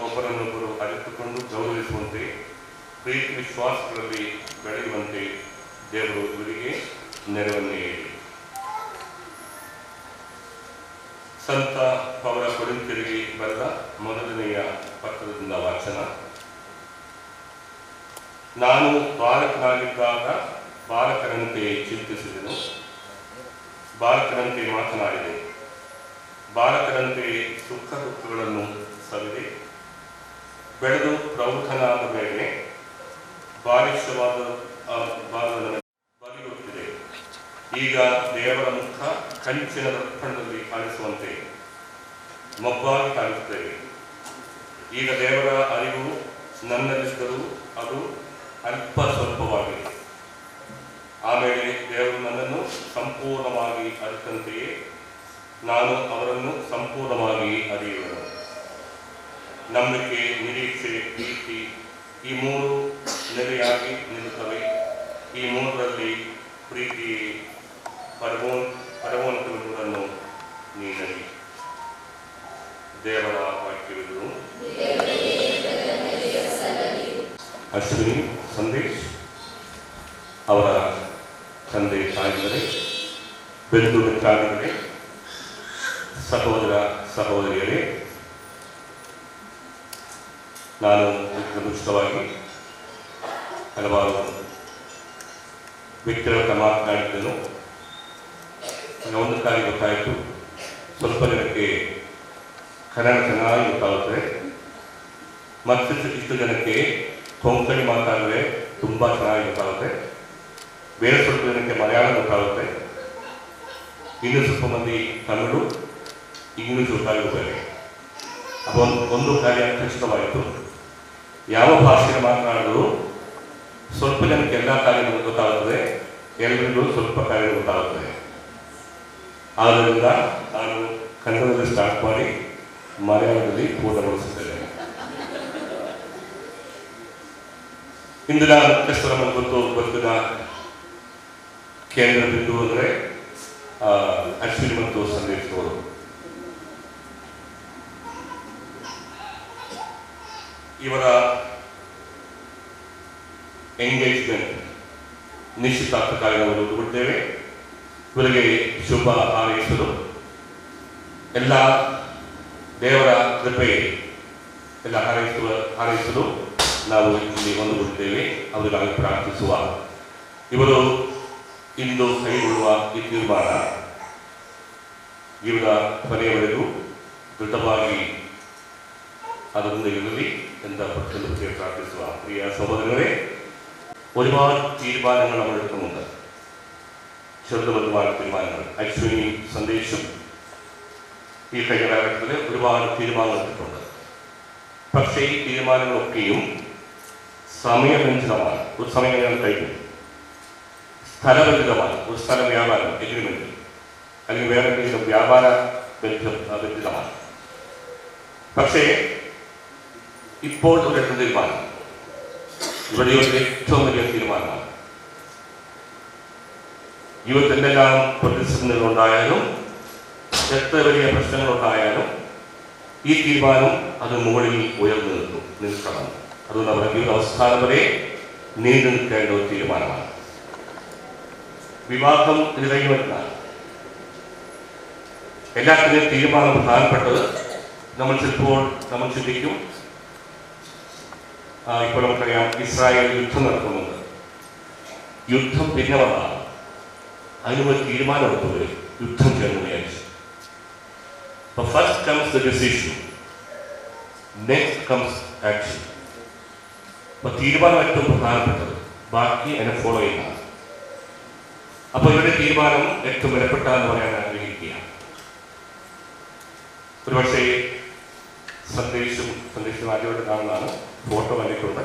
ಒಬ್ಬರನ್ನೊಬ್ಬರು ಅರಿತುಕೊಂಡು ಗೌರವಿಸುವಂತೆ ಪ್ರೀತಿ ವಿಶ್ವಾಸಗಳಲ್ಲಿ ಬೆಳೆಯುವಂತೆ ದೇವರು ಇವರಿಗೆ ನೆರವನ್ನೇ ಹೇಳಿ. ಸಂತ ಪೌಲ ಕೊರಿಂಥಿಯರಿಗೆ ಬರೆದ ಮೊದಲನೆಯ ಪತ್ರದಿಂದ ವಾಚನ. ನಾನು ಬಾಲಕನಾಗಿದ್ದಾಗ ಬಾಲಕನಂತೆ ಚಿಂತಿಸಿದೆನು, ಬಾಲಕನಂತೆ ಮಾತನಾಡಿದೆ, ಬಾಲಕನಂತೆ ಸುಖ ದುಃಖಗಳನ್ನು ಸವಿದೆ. ಬೆಳೆದು ಪ್ರೌಢನಾದ ಮೇಲೆ ಬಾಲಿಶವಾದ ಬಲಿಯುತ್ತಿದೆ. ಈಗ ದೇವರ ಮುಖ ಕಂಚಿನ ದರ್ಪಣದಲ್ಲಿ ಕಾಣಿಸುವಂತೆ ಮಬ್ಬಾಗಿ ಕಾಣಿಸುತ್ತೇವೆ. ಈಗ ದೇವರ ಅರಿವು ನನ್ನಲ್ಲಿದ್ದರೂ ಅದು ಅಲ್ಪ ಸ್ವಲ್ಪವಾಗಿದೆ. ಆಮೇಲೆ ದೇವರು ನನ್ನನ್ನು ಸಂಪೂರ್ಣವಾಗಿ ಅರಿತಂತೆಯೇ ನಾನು ಅವರನ್ನು ಸಂಪೂರ್ಣವಾಗಿ ಅರಿಯುವೆನು. ನಂಬಿಕೆ, ನಿರೀಕ್ಷೆ, ಪ್ರೀತಿ ಈ ಮೂರು ನೆಲೆಯಾಗಿ ನಿಲ್ಲುತ್ತವೆ. ಈ ಮೂರರಲ್ಲಿ ಪ್ರೀತಿ ಪರಮೋನ್ನತವೆಂಬುದನ್ನು ನೀನರಿ. ದೇವರ ವಾಕ್ಯವಿದು. ಅಶ್ವಿನಿ ಸಂದೇಶ್ ಅವರ ತಂದೆ ತಾಯಿಗಳೇ, ಬೆಂದು ಮಿತ್ರಾದಿಗಳೇ, ಸಹೋದರ ಸಹೋದರಿಯರೇ, ನಾನು ಮುಂಚಿತವಾಗಿ ಹಲವಾರು ವ್ಯಕ್ತಿಗಳ ಹತ್ರ ಮಾತನಾಡಿದ್ದನು. ಒಂದು ಕಾಲಿ ಗೊತ್ತಾಯಿತು, ಸ್ವಲ್ಪ ಜನಕ್ಕೆ ಕನ್ನಡ ಚೆನ್ನಾಗಿ ಗೊತ್ತಾಗುತ್ತದೆ, ಮತ್ತು ಇಷ್ಟು ಜನಕ್ಕೆ ಕೊಂಕಣಿ ಮಾತಾಡಿದ್ರೆ ತುಂಬ ಚೆನ್ನಾಗಿ ಗೊತ್ತಾಗುತ್ತೆ, ಬೇರೆ ಸ್ವಲ್ಪ ಜನಕ್ಕೆ ಮಲಯಾಳ ಗೊತ್ತಾಗುತ್ತೆ, ಇನ್ನು ಸ್ವಲ್ಪ ಮಂದಿ ತಮಿಳು, ಇಂಗ್ಲೀಷ್ ಗೊತ್ತಾಗಿರ್ತಾರೆ. ಒಂದು ಕಾರ್ಯ ಖಚಿತವಾಯಿತು, ಯಾವ ಭಾಷೆಯನ್ನು ಮಾತನಾಡಿದ್ರು ಸ್ವಲ್ಪ ಜನಕ್ಕೆ ಎಲ್ಲ ಕಾರ್ಯಗಳು ಗೊತ್ತಾಗುತ್ತದೆ, ಎಲ್ಲರಿಗೂ ಸ್ವಲ್ಪ ಕಾರ್ಯಗಳು ಗೊತ್ತಾಗುತ್ತದೆ. ಆದ್ದರಿಂದ ನಾನು ಕನ್ನಡದಲ್ಲಿ ಸ್ಟಾರ್ಟ್ ಮಾಡಿ ಮಲಯಾಳದಲ್ಲಿ ಪೂರ್ಣಗೊಳಿಸುತ್ತೇನೆ. ಇಂದಿನ ಮುಖ್ಯಸ್ಥರ ಗೊತ್ತಿನ ಕೇಂದ್ರ ಬಿಂದು ಅಂದರೆ ಅಶ್ವಿನಿ ಮತ್ತು ಸಂದೇಶ್ ಅವರು. ಇವರ ಎಂಗೇಜ್ಮೆಂಟ್ ನಿಶ್ಚಿತಾರ್ಥ ಕಾರ್ಯವನ್ನು ಬಿಡುತ್ತೇವೆ. ಇವರಿಗೆ ಶುಭ ಹಾರೈಸಲು ಎಲ್ಲ ದೇವರ ಕೃಪೆ ಎಲ್ಲ ಹಾರೈಸಲು ನಾವು ಇಲ್ಲಿ ಒಂದುಗೂಡಿದ್ದೇವೆ. ಅವರಿಗಾಗಿ ಪ್ರಾರ್ಥಿಸುವ. ಇವರು ಇಂದು ಕೈಗೊಳ್ಳುವ ಈ ತೀರ್ಮಾನ ಇವರ ಕೊನೆಯವರೆಗೂ ದೃಢವಾಗಿ ಅದರಿಂದ ಇರಲಿ ಎಂದ ಪಕ್ಷಕ್ಕೆ ಪ್ರಾರ್ಥಿಸುವ. ಪ್ರಿಯ ಸಹೋದರರೇ, ഒരുപാട് തീരുമാനങ്ങൾ നമ്മൾ എടുക്കുന്നുണ്ട്. ചെറുത് വലുപാട് തീരുമാനങ്ങൾ. അശ്വിനി സന്ദേശം ഈ കഴിഞ്ഞ കാലഘട്ടത്തിൽ ഒരുപാട് തീരുമാനങ്ങൾ എടുത്തിട്ടുണ്ട്. പക്ഷേ ഈ തീരുമാനങ്ങളൊക്കെയും സമയബന്ധിതമാണ്. ഒരു സമയം കഴിഞ്ഞു. സ്ഥലബന്ധിതമാണ്. ഒരു സ്ഥല വ്യാപാരം എഗ്രിമെന്റ് അല്ലെങ്കിൽ വേറെ എന്തെങ്കിലും വ്യാപാര ബന്ധിതമാണ്. പക്ഷേ ഇപ്പോൾ ഒരു തീരുമാനം ഇവിടെ ഒരു ഏറ്റവും വലിയ തീരുമാനമാണ്. ജീവിതത്തിൽ എന്തെല്ലാം പ്രതിസന്ധികളുണ്ടായാലും എത്ര വലിയ പ്രശ്നങ്ങളുണ്ടായാലും ഈ തീരുമാനം അത് മുകളിൽ ഉയർന്നു നിൽക്കണം. അതുകൊണ്ട് അവരുടെ ജീവിത അവസാനം വരെ നീണ്ടു നിൽക്കേണ്ട ഒരു തീരുമാനമാണ്. വിവാഹം ഇത് കഴിഞ്ഞു വരുന്നതാണ്. എല്ലാത്തിനും തീരുമാനം പ്രധാനപ്പെട്ടത്. നമ്മൾ ചിന്തിക്കും, ഇപ്പോൾ നമുക്കറിയാം ഇസ്രായേൽ യുദ്ധം നടക്കുന്നുണ്ട്. യുദ്ധം പിന്നെ വന്നതാണ്. അതിനൊരു തീരുമാനം എടുത്തത് യുദ്ധം ചെയ്യുന്ന വിചാരിച്ചു. അപ്പോൾ first comes the decision, next comes action. അപ്പോൾ തീരുമാനം ഏറ്റവും പ്രധാനപ്പെട്ടത്, ബാക്കി എന്നെ ഫോളോ ചെയ്യുന്നതാണ്. അപ്പോൾ ഇവരുടെ തീരുമാനം ഏറ്റവും വിലപ്പെട്ടതെന്ന് പറയാൻ ആഗ്രഹിക്കുകയാണ്. ഒരുപക്ഷേ സന്ദേശം ആദ്യമായിട്ട് കാണുന്നതാണ്. ഫോട്ടോ കണ്ടിട്ടുണ്ട്.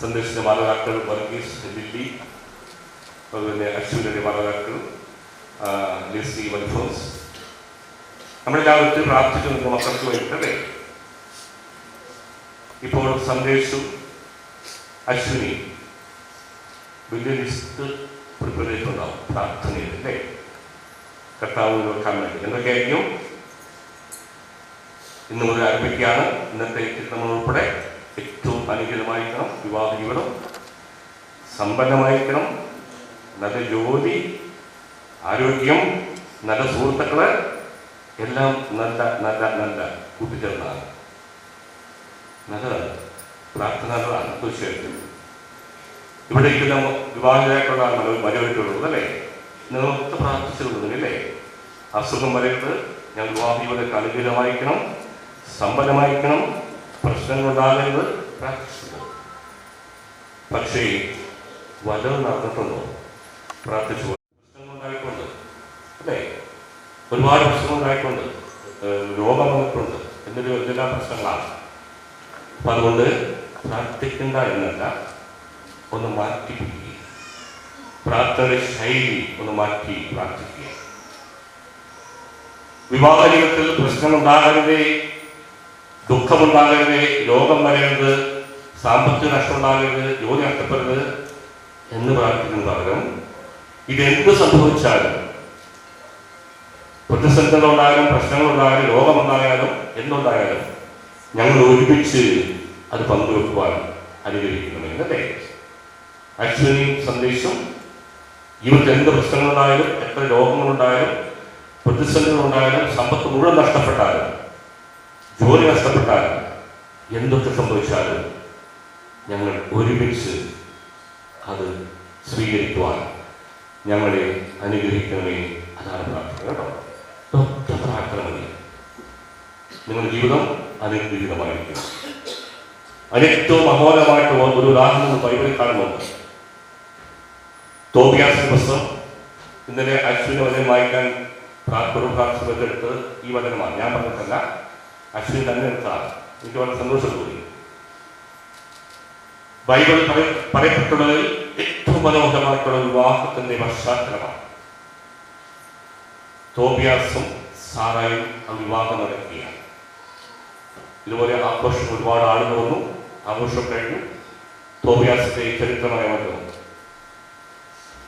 സന്ദേശിന്റെ മാതാപിതാക്കൾ വർഗീസ്, ലില്ലി, അതുപോലെ അശ്വിനിയുടെ മാതാപിതാക്കൾ ലിസി, വൽഫോൻസ്. നമ്മളെല്ലാവരും പ്രാർത്ഥിക്കുന്നു മക്കൾക്ക് വേണ്ടിയിട്ടല്ലേ. ഇപ്പോൾ സന്ദേശം അശ്വിനി വലിയ ലിസ്റ്റ് പ്രിപ്പയർ ചെയ്തിട്ടുണ്ടാവും പ്രാർത്ഥനയിലല്ലേ, കർത്താവിന് വെക്കാൻ വേണ്ടി. എന്തൊക്കെയായിരിക്കും? ഇന്ന് മുതൽ ആരംഭിക്കുകയാണ്. ഇന്നത്തെ ചിത്രം ഉൾപ്പെടെ ഏറ്റവും അനുകൂലമായിരിക്കണം വിവാഹ ജീവിതം, സമ്പന്നമായിരിക്കണം, നല്ല ജോലി, ആരോഗ്യം, നല്ല സുഹൃത്തുക്കള്, എല്ലാം നല്ല നല്ല നല്ല കൂട്ടിച്ചേർന്നതാണ്. നല്ലതാണ്, പ്രാർത്ഥന നല്ലതാണ്. തീർച്ചയായിട്ടും ഇവിടെ ഇരിക്കുന്ന വിവാഹിതരായിട്ടുള്ള മരവിട്ടുള്ളത് അല്ലേ, നിങ്ങൾക്ക് പ്രാർത്ഥിച്ചിരുന്നതിനല്ലേ, അസുഖം വരരുത്, ഞാൻ വിവാഹ ജീവിതത്തിൽ അനുകൂലമായിരിക്കണം, സമ്പന്നമായിരിക്കണം, പ്രശ്നങ്ങളുണ്ടാകരുത് പ്രാർത്ഥിച്ചത്. പക്ഷേ വല്ലതും നടന്നിട്ടുണ്ടോ? പ്രാർത്ഥിച്ചു പ്രശ്നങ്ങളുണ്ടായിട്ടുണ്ട് അല്ലേ, ഒരുപാട് പ്രശ്നങ്ങളുണ്ടായിട്ടുണ്ട്, രോഗം വന്നിട്ടുണ്ട്, എന്തെല്ലാം പ്രശ്നങ്ങളാണ്. അപ്പം അതുകൊണ്ട് പ്രാർത്ഥിക്കണ്ട എന്നല്ല, ഒന്ന് മാറ്റി പിടിക്കുക, പ്രാർത്ഥനയുടെ ശൈലി ഒന്ന് മാറ്റി പ്രാർത്ഥിക്കുക. വിവാഹ ജീവിതത്തിൽ പ്രശ്നമുണ്ടാകരുതേ, ദുഃഖമുണ്ടാകരുത്, രോഗം വരരുത്, സാമ്പത്തിക നഷ്ടമുണ്ടാകരുത്, ജോലി നഷ്ടപ്പെടരുത് എന്ന് പ്രാർത്ഥിക്കുന്ന പകരം ഇതെന്ത് സംഭവിച്ചാലും, പ്രതിസന്ധികളുണ്ടായാലും പ്രശ്നങ്ങളുണ്ടായാലും രോഗമുണ്ടായാലും എന്തുണ്ടായാലും ഞങ്ങൾ ഒരുമിച്ച് അത് പങ്കുവെക്കുവാൻ അനുഗ്രഹിക്കണമെന്നല്ലേ അശ്വിനി സന്ദേശം. ജീവിതത്തിൽ എന്ത് പ്രശ്നങ്ങളുണ്ടായാലും, എത്ര രോഗങ്ങളുണ്ടായാലും, പ്രതിസന്ധികളുണ്ടായാലും, സമ്പത്ത് മുഴുവൻ നഷ്ടപ്പെട്ടാലും, ജോലി നഷ്ടപ്പെട്ടാലും, എന്തൊക്കെ സംഭവിച്ചാലും ഞങ്ങൾ ഒരുമിച്ച് അത് സ്വീകരിക്കുവാൻ ഞങ്ങളെ അനുഗ്രഹിക്കണമേ. അതാണ് പ്രാർത്ഥന കേട്ടോ. ഒറ്റ പ്രാർത്ഥന മതി, നിങ്ങളുടെ ജീവിതം അനുഗ്രഹീതമായിരിക്കും. ഏറ്റവും അമോഘമായിട്ട് ഒരു ഉദാഹരണം ബൈബിളിൽ കാണുന്നുണ്ട്. തോബിയാസിന്റെ പുസ്തകം. ഇന്നലെ അശ്വിന്റെ വചനം വായിക്കാൻ പ്രാർത്ഥിച്ചെടുത്ത് ഈ വചനമാണ്, ഞാൻ പറഞ്ഞിട്ടല്ല, അശ്വിൻ തന്നെ എടുത്താണ്. എനിക്ക് വളരെ സന്തോഷം തോന്നി. ബൈബിളിൽ പറയപ്പെട്ടുള്ളതിൽ ഏറ്റവും മനോഹരമായിട്ടുള്ള വിവാഹത്തിന്റെ പശ്ചാത്തലമാണ്. തോബിയാസും സാറായും ആ വിവാഹം നടക്കുകയാണ്. ഇതുപോലെ ആഘോഷം ഒരുപാട് ആളുകൾ വന്നു, ആഘോഷം കഴിഞ്ഞു. തോബിയാസിന്റെ ചരിത്രമായ വന്നു.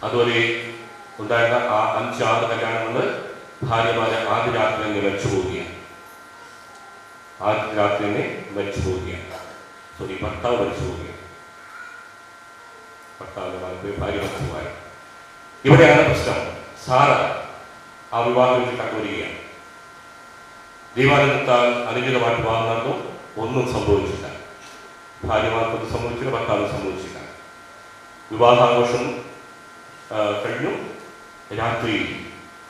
അതുപോലെ ഉണ്ടായിരുന്ന ആ 5-6 കല്യാണങ്ങൾ ഭാര്യമാരെ ആദ്യ രാത്രി തന്നെ മരിച്ചു പോവുകയാണ്. ആദ്യ രാത്രി തന്നെ മരിച്ചു പോവുകയാണ്. സോറി, ഭർത്താവ് മരിച്ചു പോവുകയാണ്. ഭർത്താവിന്റെ ഭാര്യ മരിച്ചു പോയി. ഇവിടെയാണ് പ്രശ്നം. സാറ ആ വിവാഹത്തിൽ കണ്ടുവരികയാണ്. ദൈവാനുഗ്രഹത്താൽ അനുചിതമായിട്ട് വിവാഹം നടന്നു. ഒന്നും സംഭവിച്ചില്ല. ഭാര്യമാർക്കൊന്നും സംഭവിച്ചില്ല, ഭർത്താവിന് സംഭവിച്ചില്ല. വിവാഹാഘോഷം കഴിഞ്ഞു. രാത്രി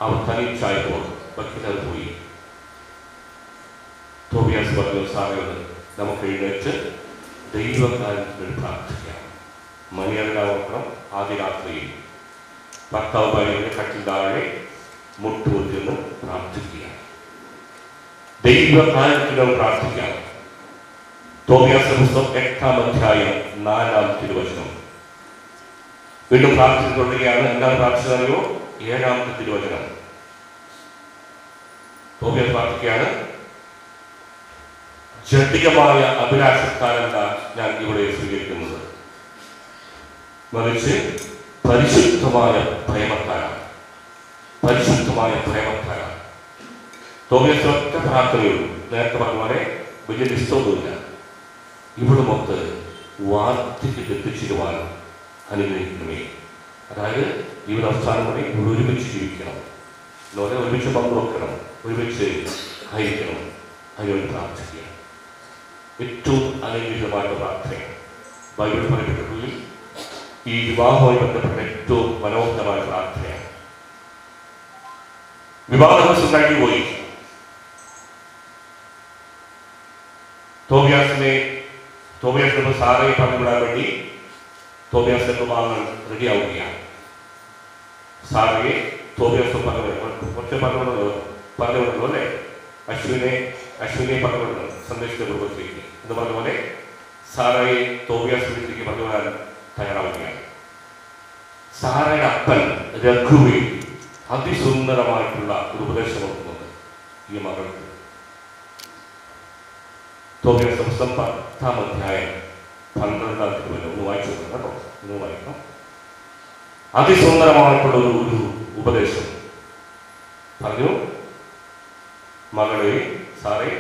അവർ തനിച്ചായപ്പോൾ വക്കീലത് പോയി. തോബിയാസ് പറഞ്ഞു, സാറയോട് നമുക്ക് എഴുന്നേറ്റ് ദൈവകാര്യത്തിൽ പ്രാർത്ഥിക്കാം. മണിയറിയാവണം. ആദ്യ രാത്രിയിൽ ഭർത്താവ് ഭാര്യയുടെ കട്ടിൽ താഴെ മുട്ടുകുത്തിന്ന് പ്രാർത്ഥിക്കുക. ദൈവകാര്യത്തിലും പ്രാർത്ഥിക്കാം. തോബിയാസിന്റെ പുസ്തകം 8-ാം അധ്യായം 4-ാം തിരുവചനം. വീണ്ടും പ്രാർത്ഥിച്ചു തുടങ്ങുകയാണ്. എന്താണ് പ്രാർത്ഥിച്ചതറിയോ? 7-ാമത്തെ തിരുവചനം. തോബിയാസ് പ്രാർത്ഥിക്കുകയാണ്, ജഡികമായ അഭിലാഷത്താലല്ല ഞാൻ ഇവിടെ സ്വീകരിക്കുന്നത്, മറിച്ച് പരിശുദ്ധമായ പ്രേമത്താലാണ്. പരിശുദ്ധമായ പ്രേമത്താലാണ്. തോബിയാസ് ഒറ്റ പ്രാർത്ഥനയുള്ളൂ. നേരത്തെ പറഞ്ഞ പോലെ വലിയ ലിസ്റ്റൊന്നുമില്ല. ഇവിടെ മൊത്ത് വാർദ്ധക്യത്തിൽ എത്തിച്ചിരുവാൻ അനുഗ്രഹിക്കണമേ. അതായത് ജീവിത അവസാനം വരെ ഇവിടെ ഒരുമിച്ച് ജീവിക്കണം, എന്നുപോലെ ഒരുമിച്ച് പങ്കുവെക്കണം, ഒരുമിച്ച് ആയിരിക്കണം. അതിനോട് പ്രാർത്ഥിക്കുക. ഏറ്റവും അനുഗ്രഹീതമായ പ്രാർത്ഥനയാണ്. ബൈബിൾ പറയപ്പെട്ടിട്ടുള്ളിൽ ഈ വിവാഹവുമായി ബന്ധപ്പെട്ട ഏറ്റവും മനോഹരമായ പ്രാർത്ഥനയാണ്. വിവാഹ ദിവസം കഴിഞ്ഞു പോയി. തോബിയാസിന്റെ സാറയെ പറഞ്ഞുവിടാൻ വേണ്ടി തോബിയാസിന്റെ കുമാരൻ റെഡിയാവുകയാണ്. സാറയെ തോബിയാസ് കുറച്ച് പറഞ്ഞുവിടുന്നു അല്ലേ, അശ്വിനെ പറഞ്ഞുവിടുന്നു സന്ദേശത്തിന്റെ കുടുംബത്തിലേക്ക് എന്ന് പറഞ്ഞ പോലെ സാറയെ തോബിയാസ് വീട്ടിലേക്ക് പറഞ്ഞുവിടാൻ തയ്യാറാവുകയാണ്. സാറയുടെ അപ്പൻ രഘുവിൽ അതിസുന്ദരമായിട്ടുള്ള ഒരു ഉപദേശം കൊടുക്കുന്നുണ്ട് ഈ മകൾക്ക്. തോബിയാസ് പുസ്തകം 10-ാം അധ്യായം 12-ാം തിരുവചനം ഒന്ന് വായിച്ചു കേട്ടോ. ഒന്ന് വായിക്കണം. അതിസുന്ദരമായിട്ടുള്ള ഒരു ഉപദേശം പറഞ്ഞു. മകളെ സാറേ,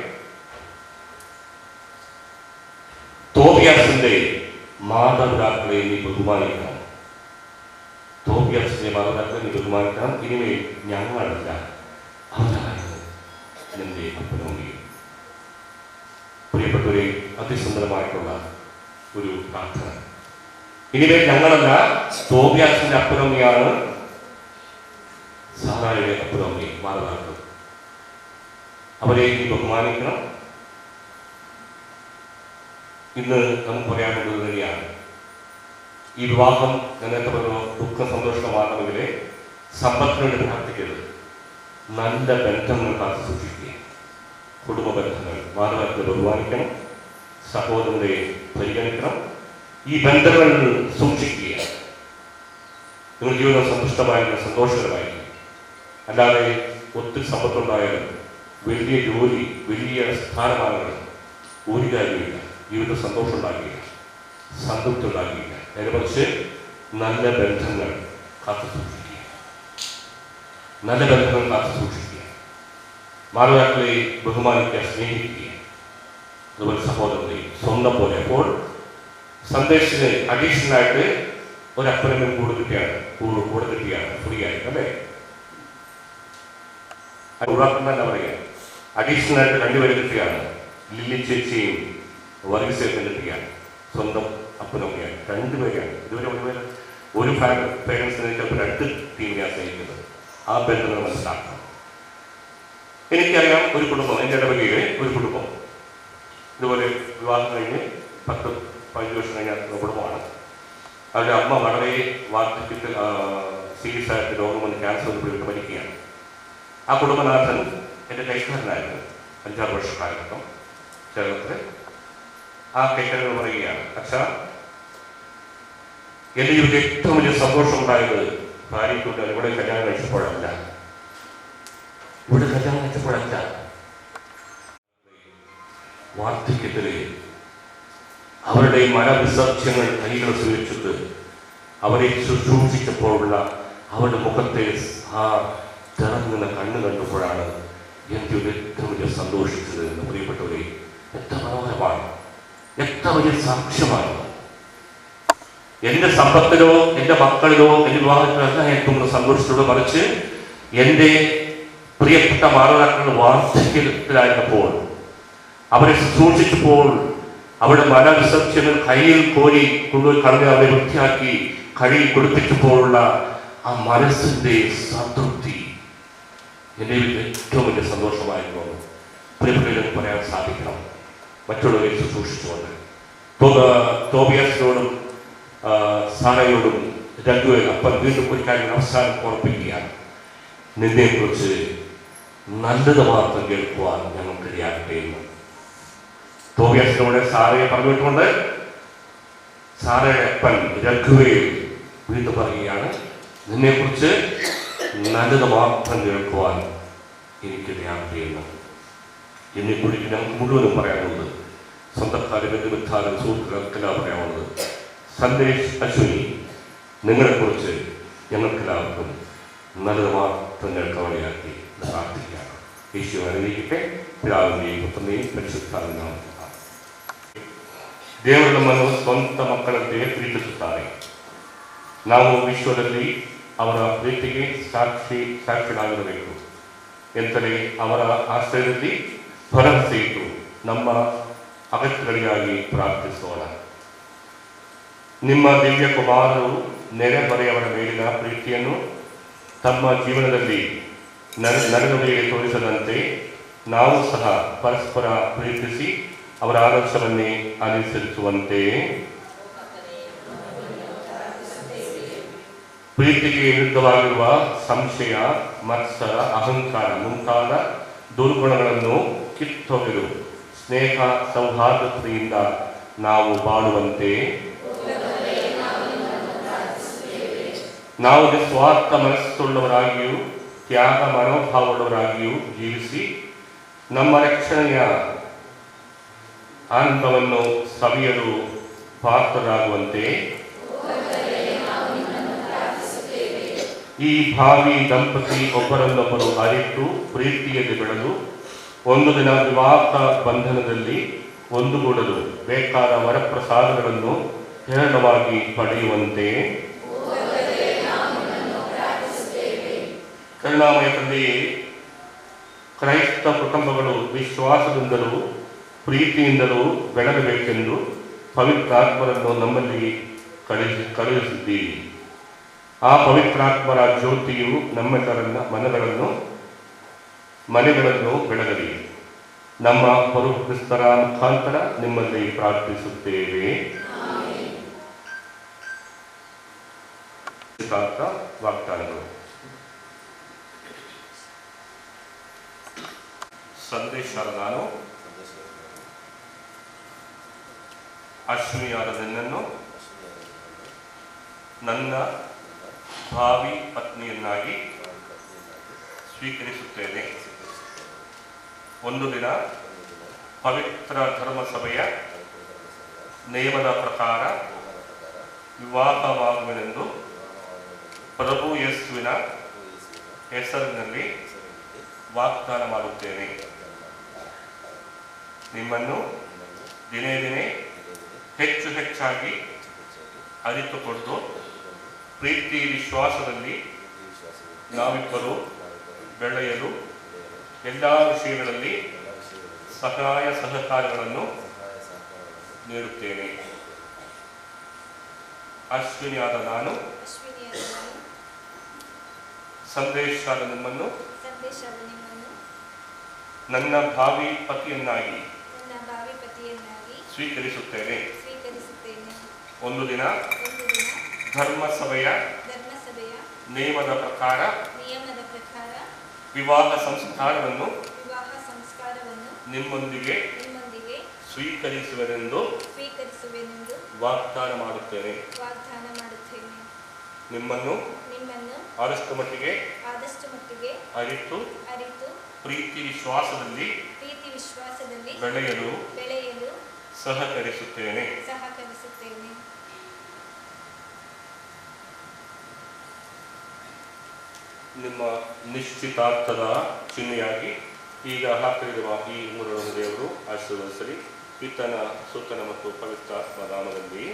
തോബിയാസിന്റെ മാതാപിതാക്കളെ നീ ബഹുമാനിക്കണം. തോബിയാസിന്റെ മാതാപിതാക്കളെ നീ ബഹുമാനിക്കണം. ഇനിമേൽ ഞങ്ങളല്ല, അവരാണ് നിന്റെ അപ്പനും അമ്മയും. പ്രിയപ്പെട്ടവരെ, അതിസുന്ദരമായിട്ടുള്ള ഒരു പ്രാർത്ഥന. ഇനിമേൽ ഞങ്ങളല്ല, തോബിയാസിന്റെ അപ്പനും അമ്മയാണ് സാറായുടെ അപ്പനും അമ്മയും മാതാപിതാക്കൾ. അവരെ നീ ബഹുമാനിക്കണം. ഇന്ന് നമുക്ക് പറയാനുള്ളത് തന്നെയാണ്. ഈ വിവാഹം നേരത്തെ പറഞ്ഞ ദുഃഖ സന്തോഷമാണെങ്കിലെ സമ്പത്തിനോട് പ്രാർത്ഥിക്കരുത്. നല്ല ബന്ധങ്ങൾ കാത്തു സൂക്ഷിക്കുക. കുടുംബ ബന്ധങ്ങൾ, മാതാപിതാക്കളെ ബഹുമാനിക്കണം, സഹോദരനെ പരിഗണിക്കണം. ഈ ബന്ധങ്ങൾ സൂക്ഷിക്കുക. നിങ്ങളുടെ ജീവിതം സന്തുഷ്ടമായിരിക്കും, സന്തോഷകരമായിരിക്കും. അല്ലാതെ ഒത്തിരി സമ്പത്തുണ്ടായാലും വലിയ ജോലി, വലിയ സ്ഥാനമാനങ്ങൾ ഒരു കാര്യമില്ല. ജീവിതം സന്തോഷം ഉണ്ടാക്കിയില്ല, സംതൃപ്തി ഉണ്ടാക്കിയില്ല. നേരെ മറിച്ച് നല്ല ബന്ധങ്ങൾ കാത്തു സൂക്ഷിക്കുക. നല്ല ബന്ധങ്ങൾ കാത്തു സൂക്ഷിക്കുക. മാതാപിതാക്കളെ ബഹുമാനിക്കുക, സ്നേഹിക്കുക. അതുപോലെ സഹോദരനെ സ്വന്തം പോലെ. അപ്പോൾ സന്ദേശത്തിന് അഡീഷണലായിട്ട് ഒരപ്പനും കൂടെ കിട്ടിയാണ് ഫ്രീ ആയിട്ട്, അല്ലേ? ഒഴിവാക്കുന്നല്ല പറയുക. അഡീഷണലായിട്ട് രണ്ടുപേരെ കിട്ടുകയാണ്. ലില്ലി ചേച്ചിയും വർഗീസേട്ടനും കിട്ടുകയാണ്. സ്വന്തം അപ്പനൊക്കെയാണ്, രണ്ടുപേരെയാണ്. ഇതുവരെ ഒരു പേരൻസിനെ ചിലപ്പോൾ രണ്ട് ടീമിനെയാണ് സ്നേഹിക്കുന്നത്. ആ ബന്ധങ്ങൾ മനസ്സിലാക്കണം. എനിക്കറിയാം ഒരു കുടുംബം, എൻ്റെ ഇടവകയിലെ ഒരു കുടുംബം ഇതുപോലെ വിവാഹം കഴിഞ്ഞ് 10-15 വർഷം കഴിഞ്ഞ കുടുംബമാണ്. അവരുടെ അമ്മ വളരെ വാർദ്ധക്യത്തിൽ സീരിയസ് ആയിട്ട് രോഗം വന്ന് ക്യാൻസർ വന്ന് വിട്ട് മരിക്കുകയാണ്. ആ കുടുംബനാഥൻ എൻ്റെ കൈക്കാരനായിരുന്നു 5-6 വർഷക്കാലഘട്ടം കേരളത്തിൽ. ആ കൈക്കാരൻ പറയുകയാണ്, അച്ഛാ, എൻ്റെ ജീവിതത്തിൽ ഏറ്റവും വലിയ സന്തോഷമുണ്ടായത് ഭാര്യയ്ക്കൊണ്ട് ഇവിടെ കല്യാണം കഴിച്ചപ്പോഴല്ല. വാർദ്ധക്യത്തില് അവരുടെ മനവിസർജ്യങ്ങൾ കൈകൾ സ്വീകരിച്ചത് അവരെ ശുശ്രൂഷിച്ചപ്പോഴുള്ള അവരുടെ മുഖത്തെ ആ തിറങ്ങുന്ന കണ്ണ് കണ്ടപ്പോഴാണ് എനിക്ക് ഏറ്റവും വലിയ സന്തോഷിച്ചത് എന്ന്. പ്രിയപ്പെട്ടവരെ, എത്ര മനോഹരമാണ്, എത്ര വലിയ സാക്ഷ്യമാണ്. എൻ്റെ സമ്പത്തിലോ എൻ്റെ മക്കളിലോ എൻ്റെ വിവാഹത്തിലല്ല ഏറ്റവും സന്തോഷിച്ചുള്ളത്, മറിച്ച് എൻ്റെ പ്രിയപ്പെട്ട മാതാപിതാക്കളുടെ വാർദ്ധക്യത്തിലായിരുന്നപ്പോൾ അവരെ ശുശ്രൂഷിച്ചപ്പോൾ അവരുടെ മനവിസർജ്യങ്ങൾ കയ്യിൽ കോരി കൊണ്ടുപോയി കളഞ്ഞ് അവരെ വൃത്തിയാക്കി കഴുകി കൊടുപ്പിച്ചപ്പോഴുള്ള ആ മനസ്സിൻ്റെ സംതൃപ്തി എൻ്റെ ഏറ്റവും വലിയ സന്തോഷമായിരുന്നു. പ്രിയപ്പെട്ടവരെ പറയാൻ സാധിക്കണം. മറ്റുള്ളവരെ ശുശ്രൂഷിച്ചുകൊണ്ട് തോബിയാസിനോടും സാറയോടും രണ്ടുപേരും അപ്പം വീണ്ടും ഒരു കാര്യം അവസാനം ഓർപ്പിക്കുകയാണ്. നിന്നെക്കുറിച്ച് നല്ലത് മാത്രം കേൾക്കുവാൻ ഞങ്ങൾക്കിടയാകട്ടെ എന്ന് തോബിയാസിനോട് സാറയെ പറഞ്ഞിട്ടുണ്ട്. സാറയുടെ അപ്പൻ രഘുവേൽ വീണ്ടും പറയുകയാണ്, നിന്നെക്കുറിച്ച് നല്ലത് മാത്രം കേൾക്കുവാൻ എനിക്കിടയാകട്ടെ എന്ന്. എന്നെക്കുറിച്ച് ഞങ്ങൾക്ക് മുഴുവനും പറയാനുള്ളത്, സ്വന്തക്കാരും ബന്ധുമിത്രാരും സുഹൃത്തുക്കൾക്കെല്ലാം പറയാനുള്ളത്, സന്ദേശ് അശ്വിനി, നിങ്ങളെക്കുറിച്ച് ഞങ്ങൾക്കെല്ലാവർക്കും നല്ലത് മാത്രം കേൾക്കാനിടയാക്കി പ്രാർത്ഥിക്കുകയാണ്. യേശു അനുഗ്രഹിക്കട്ടെ. പിതാവിൻ്റെയും പുത്രനെയും പരിശുദ്ധാത്മാവിൻ്റെയും ದೇವರ ಮನವು ಸ್ವಂತ ಮಕ್ಕಳಂತೆ ಪ್ರೀತಿಸುತ್ತಾರೆ. ನಾವು ವಿಶ್ವದಲ್ಲಿ ಅವರ ಪ್ರೀತಿಗೆ ಸಾಕ್ಷಿಗಳಾಗಿರಬೇಕು ಎಂತಲೇ ಅವರ ಆಶ್ರಯದಲ್ಲಿ ಭರವಸೆ ಇಟ್ಟು ನಮ್ಮ ಅಗತ್ಯಗಳಿಗಾಗಿ ಪ್ರಾರ್ಥಿಸೋಣ. ನಿಮ್ಮ ದಿವ್ಯ ಕುಮಾರರು ನೆರೆಹೊರೆಯವರ ಮೇಲಿನ ಪ್ರೀತಿಯನ್ನು ತಮ್ಮ ಜೀವನದಲ್ಲಿ ನಡೆನುಡಿಗೆ ತೋರಿಸದಂತೆ ನಾವು ಸಹ ಪರಸ್ಪರ ಪ್ರೀತಿಸಿ ಅವರ ಆದರ್ಶವನ್ನೇ ಅನುಸರಿಸುವಂತೆ ಪ್ರೀತಿಗೆ ವಿರುದ್ಧವಾಗಿರುವ ಸಂಶಯ, ಮತ್ಸರ, ಅಹಂಕಾರ ಮುಂತಾದ ದುರ್ಗುಣಗಳನ್ನು ಕಿತ್ತೊಗೆದು ಸ್ನೇಹ ಸೌಹಾರ್ದತೆಯಿಂದ ನಾವು ಬಾಳುವಂತೆ ನಾವು ನಿಸ್ವಾರ್ಥ ಮನಸ್ಸುಳ್ಳವರಾಗಿಯೂ ತ್ಯಾಗ ಮನೋಭಾವವುಳ್ಳವರಾಗಿಯೂ ಜೀವಿಸಿ ನಮ್ಮ ರಕ್ಷಣೆಯ ಆನಂದವನ್ನು ಸವಿಯಲು ಪಾತ್ರರಾಗುವಂತೆ ಈ ಭಾವಿ ದಂಪತಿ ಒಬ್ಬರನ್ನೊಬ್ಬರು ಅರಿತು ಪ್ರೀತಿಯಲ್ಲಿ ಬೆಳೆದು ಒಂದು ದಿನ ವಿವಾಹ ಬಂಧನದಲ್ಲಿ ಒಂದುಗೂಡಲು ಬೇಕಾದ ವರಪ್ರಸಾದಗಳನ್ನು ಹೇರಳವಾಗಿ ಪಡೆಯುವಂತೆ ಕರುಣಾಮಯ ತಂದೆಯೇ, ಕ್ರೈಸ್ತ ಕುಟುಂಬಗಳು ವಿಶ್ವಾಸದಿಂದಲೂ ಪ್ರೀತಿಯಿಂದಲೂ ಬೆಳಗಬೇಕೆಂದು ಪವಿತ್ರಾತ್ಮರನ್ನು ನಮ್ಮಲ್ಲಿ ಕಳುಹಿಸಿದ್ದೀರಿ. ಆ ಪವಿತ್ರಾತ್ಮರ ಜ್ಯೋತಿಯು ನಮ್ಮೆಲ್ಲರನ್ನ ಮನೆಗಳನ್ನು ಬೆಳಗಲಿ. ನಮ್ಮ ಪರಮ ಕ್ರಿಸ್ತರ ಮುಖಾಂತರ ನಿಮ್ಮಲ್ಲಿ ಪ್ರಾರ್ಥಿಸುತ್ತೇವೆ. ವಾಗ್ದಾನಗಳು. ಸಂದೇಶದ ನಾನು ಅಶ್ವಿನಿಯಾದ ನಿನ್ನನ್ನು ನನ್ನ ಭಾವಿ ಪತ್ನಿಯನ್ನಾಗಿ ಸ್ವೀಕರಿಸುತ್ತೇನೆ. ಒಂದು ದಿನ ಪವಿತ್ರ ಧರ್ಮಸಭೆಯ ನಿಯಮದ ಪ್ರಕಾರ ವಿವಾಹವಾಗುವೆನೆಂದು ಪ್ರಭು ಯೇಸುವಿನ ಹೆಸರಿನಲ್ಲಿ ವಾಗ್ದಾನ ಮಾಡುತ್ತೇನೆ. ನಿಮ್ಮನ್ನು ದಿನೇ ದಿನೇ ಹೆಚ್ಚು ಹೆಚ್ಚಾಗಿ ಅರಿತುಕೊಂಡು ಪ್ರೀತಿ ವಿಶ್ವಾಸದಲ್ಲಿ ನಾವಿಬ್ಬರು ಬೆಳೆಯಲು ಎಲ್ಲ ವಿಷಯಗಳಲ್ಲಿ ಸಹಾಯ ಸಹಕಾರಗಳನ್ನು ನೀಡುತ್ತೇನೆ. ಅಶ್ವಿನಿಯಾದ ನಾನು ಸಂದೇಶಾದ ನಿಮ್ಮನ್ನು ನನ್ನ ಭಾವಿ ಪತಿಯನ್ನಾಗಿ ಸ್ವೀಕರಿಸುತ್ತೇನೆ. ಒಂದು ದಿನ ಧರ್ಮಸಭೆಯ ನಿಯಮದ ಪ್ರಕಾರ ವಿವಾಹ ಸಂಸ್ಕಾರವನ್ನು ನಿಮ್ಮೊಂದಿಗೆ ಸ್ವೀಕರಿಸುವೆನೆಂದು ವಾಗ್ದಾನ ಮಾಡುತ್ತೇನೆ. ನಿಮ್ಮನ್ನು ಆದಷ್ಟು ಮಟ್ಟಿಗೆ ಅರಿತು ಪ್ರೀತಿ ವಿಶ್ವಾಸದಲ್ಲಿ ಬೆಳೆಯಲು ಸಹಕರಿಸುತ್ತೇನೆ. ನಿಮ್ಮ ನಿಶ್ಚಿತಾರ್ಥದ ಚಿಹ್ನೆಯಾಗಿ ಈಗ ಹಾಕಲಿರುವ ಈ ಮೂರನ್ನು ದೇವರು ಆಶೀರ್ವದಿಸಲಿ. ಪಿತನ, ಸುತನ ಮತ್ತು ಪವಿತ್ರಾತ್ಮ ನಾಮದಲ್ಲಿ.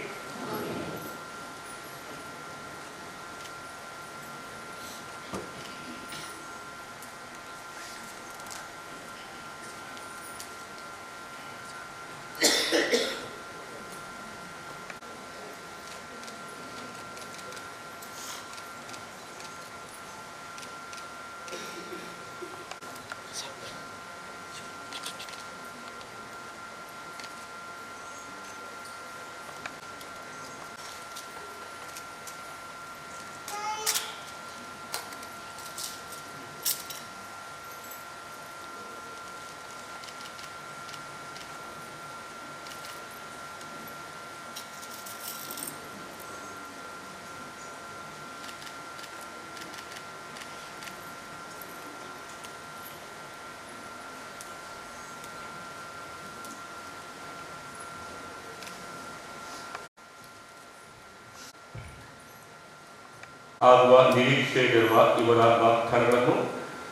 ಆಗುವ ನಿರೀಕ್ಷೆಯಿರುವ ಇವರ ವಾಗ್ದಾನಗಳನ್ನು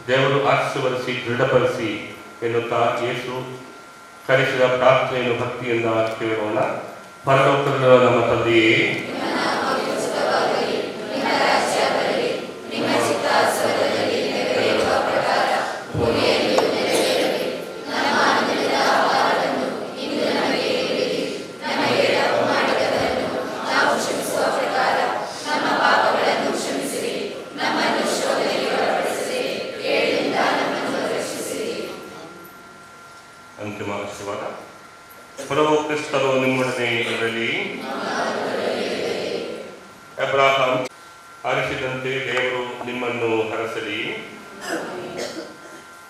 ದೇವರು ಆಶೀರ್ವದಿಸಿ ದೃಢಪಡಿಸಿ ಎನ್ನುತ್ತಾ ಯೇಸು ಕಲಿಸಿದ ಪ್ರಾರ್ಥನೆಯನ್ನು ಭಕ್ತಿಯಿಂದ ಕೇಳೋಣ. ಪರಲೋಕದ ನಮ್ಮ ತಂದೆಯೇ, ಅಂತಿಮ ಆಶೀರ್ವಾದ. ಪ್ರಭು ಕ್ರಿಸ್ತರು ನಿಮ್ಮೊಡನೆ ಇರಲಿ. ಅಬ್ರಹಾಂ ಆರಿಸಿದಂತೆ ದೇವರು ನಿಮ್ಮನ್ನು ಹರಸಲಿ.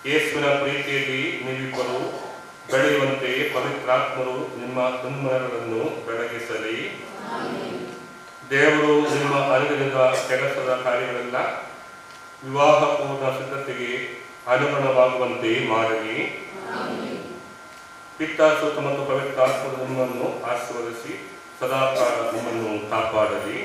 ಯೇಸುವಿನ ಪ್ರೀತಿಯಲ್ಲಿ ನೀವಿಬ್ಬರು ಬೆಳೆಯುವಂತೆ ಪವಿತ್ರಾತ್ಮರು ನಿಮ್ಮ ಹೃನ್ಮನಗಳನ್ನು ಬೆಳಗಿಸಲಿ. ದೇವರು ನಿಮ್ಮ ಅನುದಿನದ ಕೆಲಸದ ಕಾರ್ಯಗಳೆಲ್ಲ ವಿವಾಹ ಪೂರ್ಣ ಸಿದ್ಧತೆಗೆ ಅನುಗುಣವಾಗುವಂತೆ ಮಾಡಲಿ. ಪಿತ, ಸುತ ಮತ್ತು ಪವಿತ್ರಾತ್ಮರು ನಿಮ್ಮನ್ನು ಆಶೀರ್ವದಿಸಿ ಸದಾಕಾಲ ನಿಮ್ಮನ್ನು ಕಾಪಾಡಲಿ.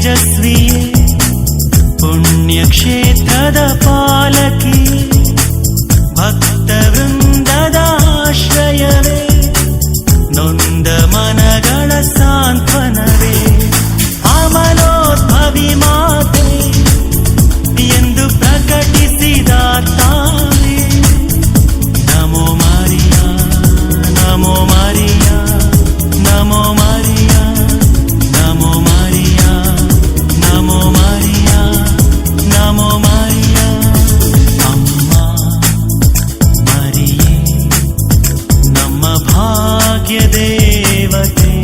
ತೇಜಸ್ವಿಯೇ ಪುಣ್ಯಕ್ಷೇತ್ರದ ಪಾಲಕಿ ಭಕ್ತ ವೃಂದದ ಆಶ್ರಯವೇ ನೊಂದ ಮನಗಳ ಸಾಂತ್ವನವೇ ಅಮಲೋದ್ಭವಿ ಮಾತೆ ಎಂದು ಪ್ರಕಟಿಸಿದ ತಾಯಿ ನಮೋ ಮಾರಿಯಾ ನಮೋ ಮಾರಿಯಾ ನಮೋ ಮಾರಿಯಾ ನಮೋ ಮಾರಿಯಾ ನಮೋ ಮಾರಿಯಾ ನಮೋ ಮಾರಿಯಾ ಅಮ್ಮ ಮರಿಯೇ ನಮ್ಮ ಭಾಗ್ಯ ದೇವತೆ